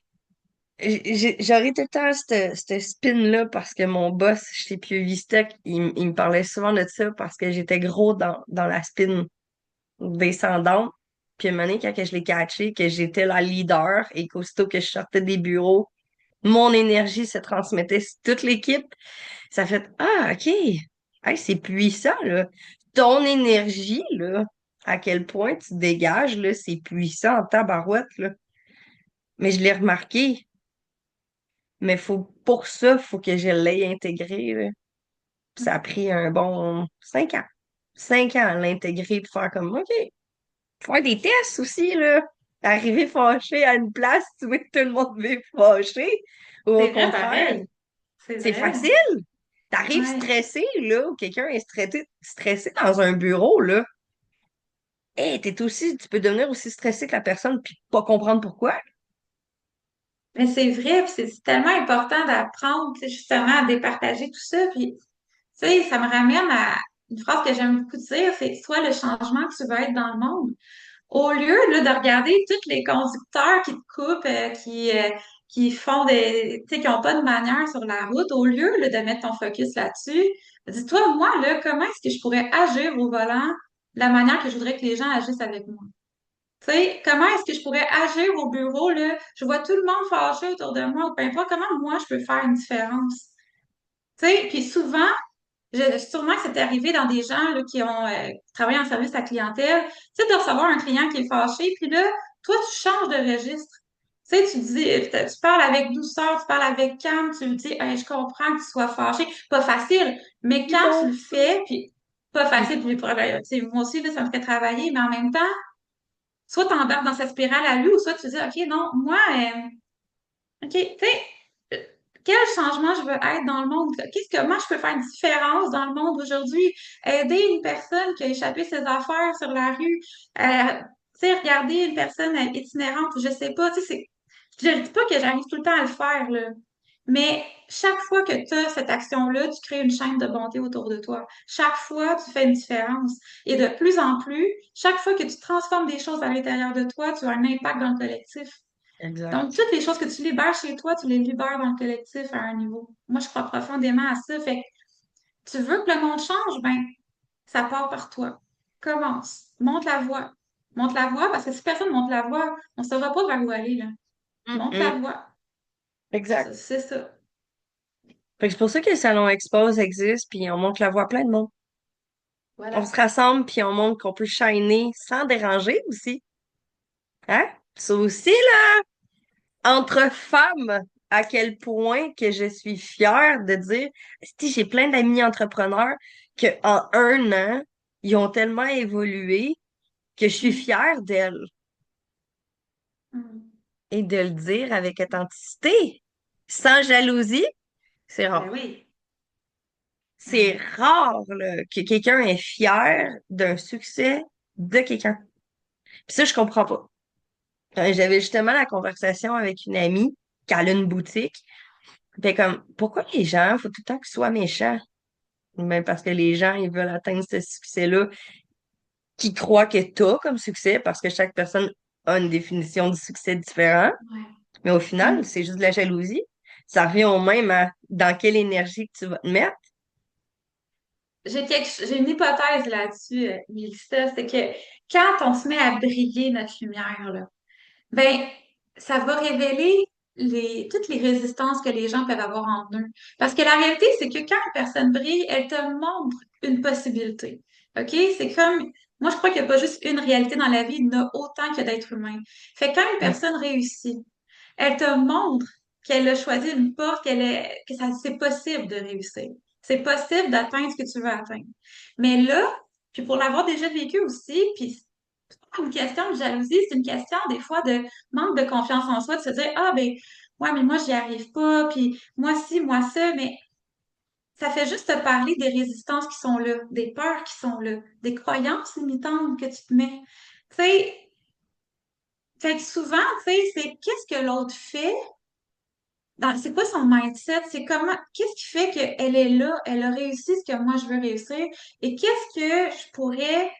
J'aurais tout le temps cette spin-là parce que mon boss chez Pure Vista, il me parlait souvent de ça parce que j'étais gros dans la spin descendante. Puis une année, quand que je l'ai catché, que j'étais la leader et qu'aussitôt que je sortais des bureaux, mon énergie se transmettait sur toute l'équipe. Ça fait ah, OK. Hey, c'est puissant, là. Ton énergie, là, à quel point tu dégages, là, c'est puissant en tabarouette, là. Mais je l'ai remarqué. Mais pour ça, faut que je l'aie intégré, là. Puis ça a pris un bon 5 ans. 5 ans à l'intégrer puis faire comme, OK, faire des tests aussi, là. Arriver fâché à une place, tu veux que tout le monde vive fâché. Ou au C'est vrai, contraire, pareil. C'est c'est vrai. facile. T'arrives Ouais. stressé, là, ou quelqu'un est stressé dans un bureau, là. Hey, tu peux devenir aussi stressé que la personne puis pas comprendre pourquoi. Mais c'est vrai, puis c'est tellement important d'apprendre, tu sais, justement, à départager tout ça. Puis, tu sais, ça me ramène à une phrase que j'aime beaucoup dire, c'est soit le changement que tu veux être dans le monde. Au lieu là, de regarder tous les conducteurs qui te coupent, qui font tu sais, qui n'ont pas de manière sur la route, au lieu là, de mettre ton focus là-dessus, dis-toi, moi, là, comment est-ce que je pourrais agir au volant de la manière que je voudrais que les gens agissent avec moi? Tu sais, comment est-ce que je pourrais agir au bureau, là? Je vois tout le monde fâché autour de moi, ou peu importe, comment moi je peux faire une différence? Tu sais, puis souvent, sûrement que c'est arrivé dans des gens là, qui ont travaillé en service à clientèle, tu sais, de recevoir un client qui est fâché, puis là, toi, tu changes de registre. Tu sais, tu dis, tu parles avec douceur, tu parles avec calme, tu lui dis, hey, je comprends que tu sois fâché. Pas facile, mais C'est quand tu bon, le ça. fais, puis pas Mm. facile, puis tu sais, moi aussi, là, ça me fait travailler, mais en même temps, soit tu embarques dans cette spirale à lui, ou soit tu dis, OK, non, moi, OK, tu sais, euh, quel changement je veux être dans le monde? Comment je peux faire une différence dans le monde aujourd'hui? Aider une personne qui a échappé ses affaires sur la rue, tu sais, regarder une personne itinérante, je sais pas, tu sais, je ne dis pas que j'arrive tout le temps à le faire, là. Mais chaque fois que tu as cette action-là, tu crées une chaîne de bonté autour de toi. Chaque fois, tu fais une différence. Et de plus en plus, chaque fois que tu transformes des choses à l'intérieur de toi, tu as un impact dans le collectif. Donc, Exact. toutes les choses que tu libères chez toi, tu les libères dans le collectif à un niveau. Moi, je crois profondément à ça. Fait que tu veux que le monde change, ben, ça part par toi. Commence. Monte la voie. Monte la voie, parce que si personne monte la voie, on ne saura pas vers où aller, là. Monte la Mm-mm. voie. Exact. C'est ça. Fait que c'est pour ça que le salon Expose existe, puis on montre la voix à plein de monde. On se Voilà. rassemble, puis on montre qu'on peut shiner sans déranger aussi. Hein? Ça aussi, entre femmes, à quel point que je suis fière de dire, si j'ai plein d'amis entrepreneurs que en un an, ils ont tellement évolué que je suis Mm. fière d'elles Mm. et de le dire avec authenticité, sans jalousie. C'est Ben rare. oui. Ben C'est oui. rare là, que quelqu'un est fier d'un succès de quelqu'un. Puis ça, je comprends pas. J'avais justement la conversation avec une amie qui a une boutique. Fait comme, pourquoi les gens, faut tout le temps qu'ils soient méchants? Ben, parce que les gens, ils veulent atteindre ce succès-là qu'ils croient que t'as comme succès, parce que chaque personne a une définition du succès différent. Ouais. Mais au final, Mm. c'est juste de la jalousie. Ça revient au même à dans quelle énergie que tu vas te mettre. J'ai une hypothèse là-dessus, Mélissa, c'est que quand on se met à briller notre lumière, là, ben, ça va révéler toutes les résistances que les gens peuvent avoir en eux. Parce que la réalité, c'est que quand une personne brille, elle te montre une possibilité. OK? C'est comme, moi, je crois qu'il n'y a pas juste une réalité dans la vie, il y en a autant que d'êtres humains. Fait que quand une Mm. personne réussit, elle te montre qu'elle a choisi une porte, que ça, c'est possible de réussir. C'est possible d'atteindre ce que tu veux atteindre. Mais là, puis pour l'avoir déjà vécu aussi, puis c'est pas une question de jalousie, c'est une question des fois de manque de confiance en soi, de se dire, ah ben, ouais, mais moi, j'y arrive pas, puis moi ci, moi ça, mais ça fait juste te parler des résistances qui sont là, des peurs qui sont là, des croyances limitantes que tu te mets. Tu sais, fait que souvent, tu sais, c'est qu'est-ce que l'autre fait c'est quoi son mindset? C'est comment, qu'est-ce qui fait qu'elle est là, elle a réussi ce que moi je veux réussir et qu'est-ce que je pourrais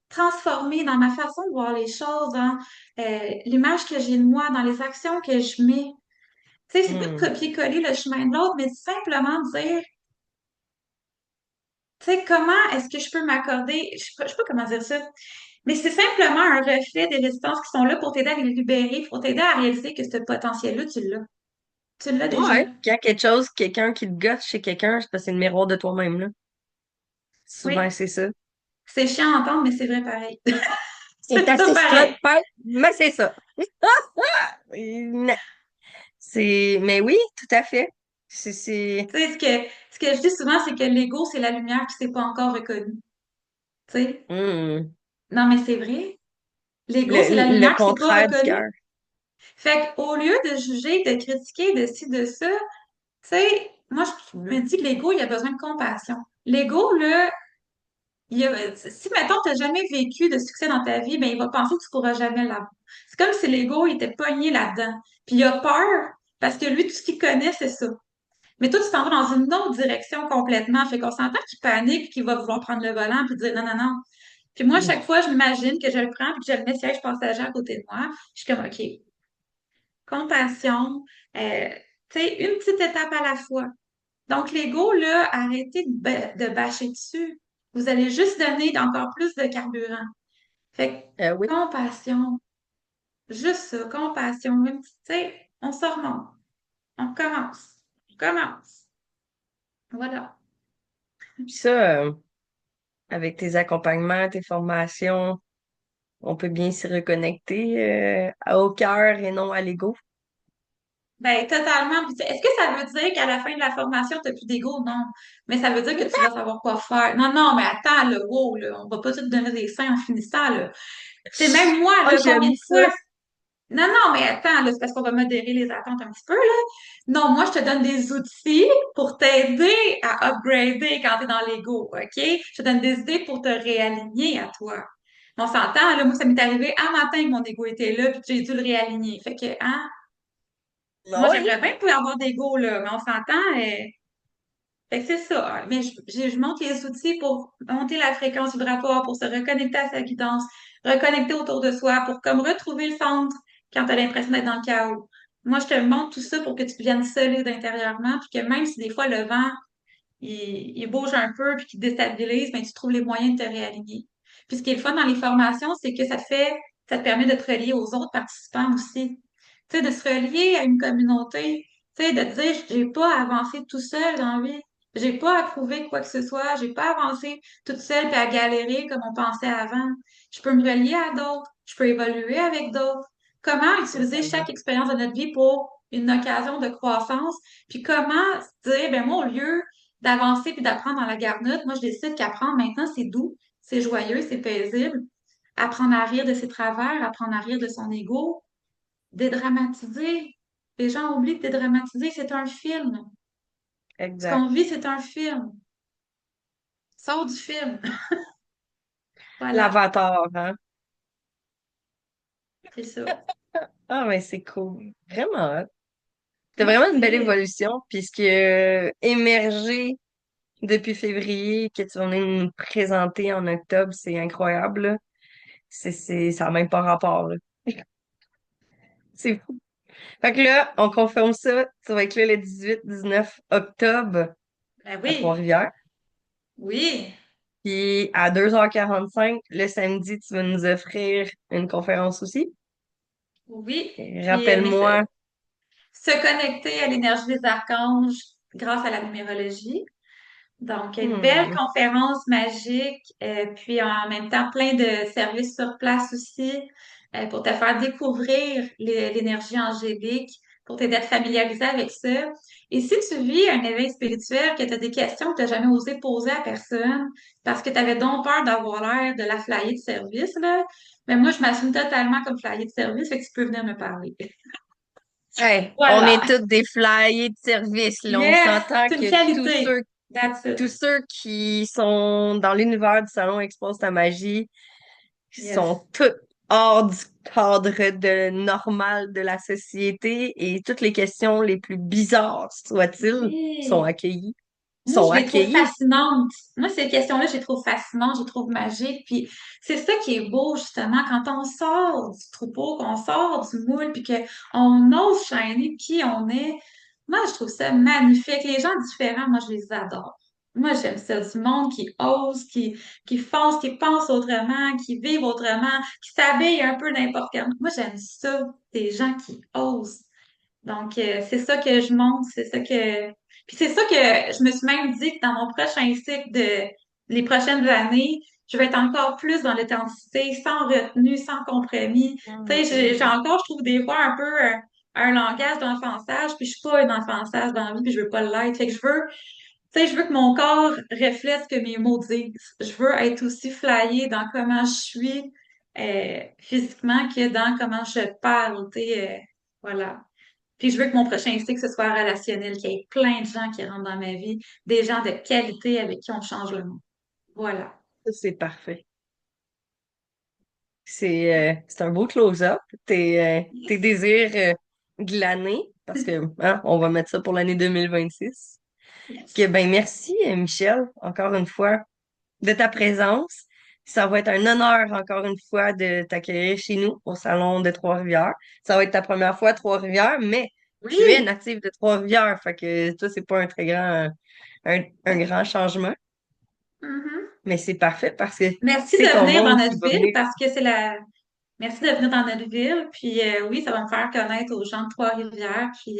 transformer dans ma façon de voir les choses, dans l'image que j'ai de moi, dans les actions que je mets. Tu sais, c'est pas de Mm. copier-coller le chemin de l'autre, mais simplement dire, tu sais, comment est-ce que je peux m'accorder, je sais pas comment dire ça, mais c'est simplement un reflet des résistances qui sont là pour t'aider à les libérer, pour t'aider à réaliser que ce potentiel-là, tu l'as. Tu l'as déjà. Ouais. Quand quelque chose, quelqu'un qui te gosse chez quelqu'un, c'est parce que c'est le miroir de toi-même, là. Souvent, Oui. c'est ça. C'est chiant à entendre, mais c'est vrai pareil. C'est C'est ça assez pareil. straight, mais c'est ça. Non. Mais oui, tout à fait. C'est, Tu sais, ce que je dis souvent, c'est que l'ego, c'est la lumière qui s'est pas encore reconnue. Tu sais? hmm, Non, mais c'est vrai. L'ego, c'est la le lumière qui s'est pas contraire du reconnue. cœur. Fait qu'au lieu de juger, de critiquer, de ci, de ça, tu sais, moi, je me dis que l'ego, il a besoin de compassion. L'ego, là, si, mettons, tu n'as jamais vécu de succès dans ta vie, ben, il va penser que tu pourras jamais l'avoir. C'est comme si l'ego il était pogné là-dedans. Puis il a peur parce que lui, tout ce qu'il connaît, c'est ça. Mais toi, tu t'en vas dans une autre direction complètement. Fait qu'on s'entend qu'il panique, qu'il va vouloir prendre le volant, puis dire non, non, non. Puis moi, à chaque fois, je m'imagine que je le prends, puis que je le mets siège passager à côté de moi. Je suis comme, OK, compassion, euh, tu sais, une petite étape à la fois. Donc, l'ego, là, arrêtez de bâcher dessus. Vous allez juste donner encore plus de carburant. Fait Oui. que, compassion, juste ça, compassion, une petite, tu sais, on se remonte, on commence, on commence. Voilà. Puis ça, avec tes accompagnements, tes formations, on peut bien s'y reconnecter au cœur et non à l'ego. Ben, totalement. Puis, est-ce que ça veut dire qu'à la fin de la formation, tu n'as plus d'ego? Non. Mais ça veut dire que tu vas savoir quoi faire. Non, non, mais attends, là, wow, là, on va pas te donner des seins en finissant, là. Tu sais, même moi, Oh, là, combien j'aime de ça. fois. Non, non, mais attends, là, c'est parce qu'on va modérer les attentes un petit peu, là. Non, moi, je te donne des outils pour t'aider à upgrader quand tu es dans l'ego, OK? Je te donne des idées pour te réaligner à toi. On s'entend, là, moi, ça m'est arrivé un matin que mon ego était là, puis que j'ai dû le réaligner. Fait que, hein, Ah moi, oui. j'aimerais bien pouvoir avoir d'ego, là, mais on s'entend. Fait que c'est ça. Mais je monte les outils pour monter la fréquence vibratoire, pour se reconnecter à sa guidance, reconnecter autour de soi, pour comme retrouver le centre quand tu as l'impression d'être dans le chaos. Moi, je te montre tout ça pour que tu deviennes solide intérieurement, puis que même si des fois le vent, il bouge un peu, puis qu'il te déstabilise, ben, tu trouves les moyens de te réaligner. Puis ce qui est le fun dans les formations, c'est que ça te permet de te relier aux autres participants aussi. Tu sais, de se relier à une communauté, tu sais, de te dire, j'ai pas à avancer tout seul dans la vie. J'ai pas à prouver quoi que ce soit. J'ai pas à avancer toute seule puis à galérer comme on pensait avant. Je peux me relier à d'autres. Je peux évoluer avec d'autres. Comment utiliser Totalement. chaque expérience de notre vie pour une occasion de croissance? Puis comment se dire, ben moi, au lieu d'avancer puis d'apprendre dans la garnotte, moi, je décide qu'apprendre maintenant, c'est doux, c'est joyeux, c'est paisible. Apprendre à rire de ses travers, apprendre à rire de son ego, dédramatiser. Les gens oublient que dédramatiser, c'est un film. Ce Exact. qu'on vit, c'est un film. Sors du film. Voilà, L'avatar, hein? c'est ça. Ah, mais c'est cool. Vraiment. C'est Moi, vraiment une belle c'est... évolution, puisque émerger depuis février, que tu vas venir nous présenter en octobre, c'est incroyable, là. Ça n'a même pas rapport, là. C'est fou. Fait que là, on confirme ça. Tu vas être là le 18-19 octobre Ben à oui, Trois-Rivières. oui, Puis à 2h45 le samedi, tu vas nous offrir une conférence aussi. oui. Puis, mais Rappelle-moi. se connecter à l'énergie des archanges grâce à la numérologie. Donc, une belle Hmm, conférence magique, puis en même temps plein de services sur place aussi pour te faire découvrir l'énergie angélique, pour t'aider à te familiariser avec ça. Et si tu vis un éveil spirituel, que tu as des questions que tu n'as jamais osé poser à personne parce que tu avais donc peur d'avoir l'air de la flyer de service, là, mais moi, je m'assume totalement comme flyer de service, fait que tu peux venir me parler. hey, on Voilà. est tous des flyers de service, là. On Yes, s'entend c'est une que qualité. That's tous it. ceux qui sont dans l'univers du salon Expose ta magie Yes. sont tous hors du cadre de normal de la société et toutes les questions les plus bizarres soient-ils sont Oui. accueillies. Moi, Sont je les trouve accueillies. fascinantes. Moi, ces questions-là, je les trouve fascinantes, je les trouve magiques. Puis c'est ça qui est beau, justement, quand on sort du troupeau, qu'on sort du moule, puis qu'on ose shiner qui on est. Moi, je trouve ça magnifique. Les gens différents, moi, je les adore. Moi, j'aime ça. Du monde qui ose, qui fonce, qui pense autrement, qui vivent autrement, qui s'habille un peu n'importe comment. Moi, j'aime ça. Des gens qui osent. Donc, c'est ça que je montre, c'est ça que... Puis c'est ça que je me suis même dit que dans mon prochain cycle de les prochaines années, je vais être encore plus dans l'authenticité, sans retenue, sans compromis. Tu sais, j'ai Mhm. encore, je trouve, des fois un peu... un langage d'enfançage, puis je suis pas une enfançage dans la vie, puis je veux pas l'être. Fait que tu sais, je veux que mon corps reflète ce que mes mots disent. Je veux être aussi flyée dans comment je suis physiquement que dans comment je parle, tu sais, voilà. Puis je veux que mon prochain cycle, ce soit relationnel, qu'il y ait plein de gens qui rentrent dans ma vie, des gens de qualité avec qui on change le monde. Voilà. Ça, c'est parfait. C'est un beau close-up. Tes désirs glanés, parce que hein, on va mettre ça pour l'année 2026. Que, Yes. ben, merci, Michel, encore une fois, de ta présence. Ça va être un honneur, encore une fois, de t'accueillir chez nous au Salon de Trois-Rivières. Ça va être ta première fois à Trois-Rivières, mais tu es Oui. native de Trois-Rivières, fait que ça, c'est pas un très grand, un grand changement. Mhm. Mais c'est parfait parce que Merci c'est de ton venir dans monde qui notre va ville venir. parce que c'est la. Merci de venir dans notre ville. Puis oui, ça va me faire connaître aux gens de Trois-Rivières. Puis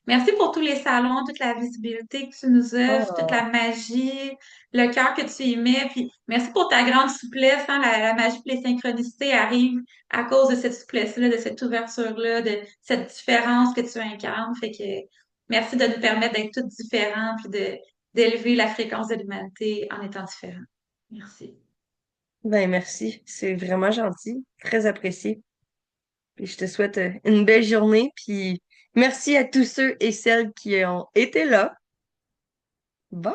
merci pour tous les salons, toute la visibilité que tu nous offres, toute Oh, la magie, le cœur que tu y mets. Puis merci pour ta grande souplesse. Hein, la magie et les synchronicités arrivent à cause de cette souplesse-là, de cette ouverture-là, de cette différence que tu incarnes. Fait que merci de nous permettre d'être toutes différentes puis d'élever la fréquence de l'humanité en étant différents. Merci. ben merci, c'est vraiment gentil, très apprécié. Puis je te souhaite une belle journée, puis merci à tous ceux et celles qui ont été là. Bye!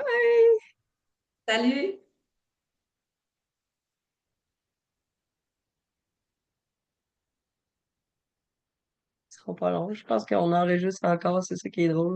Salut! Ce sera pas long. Je pense qu'on enregistre encore, c'est ça qui est drôle.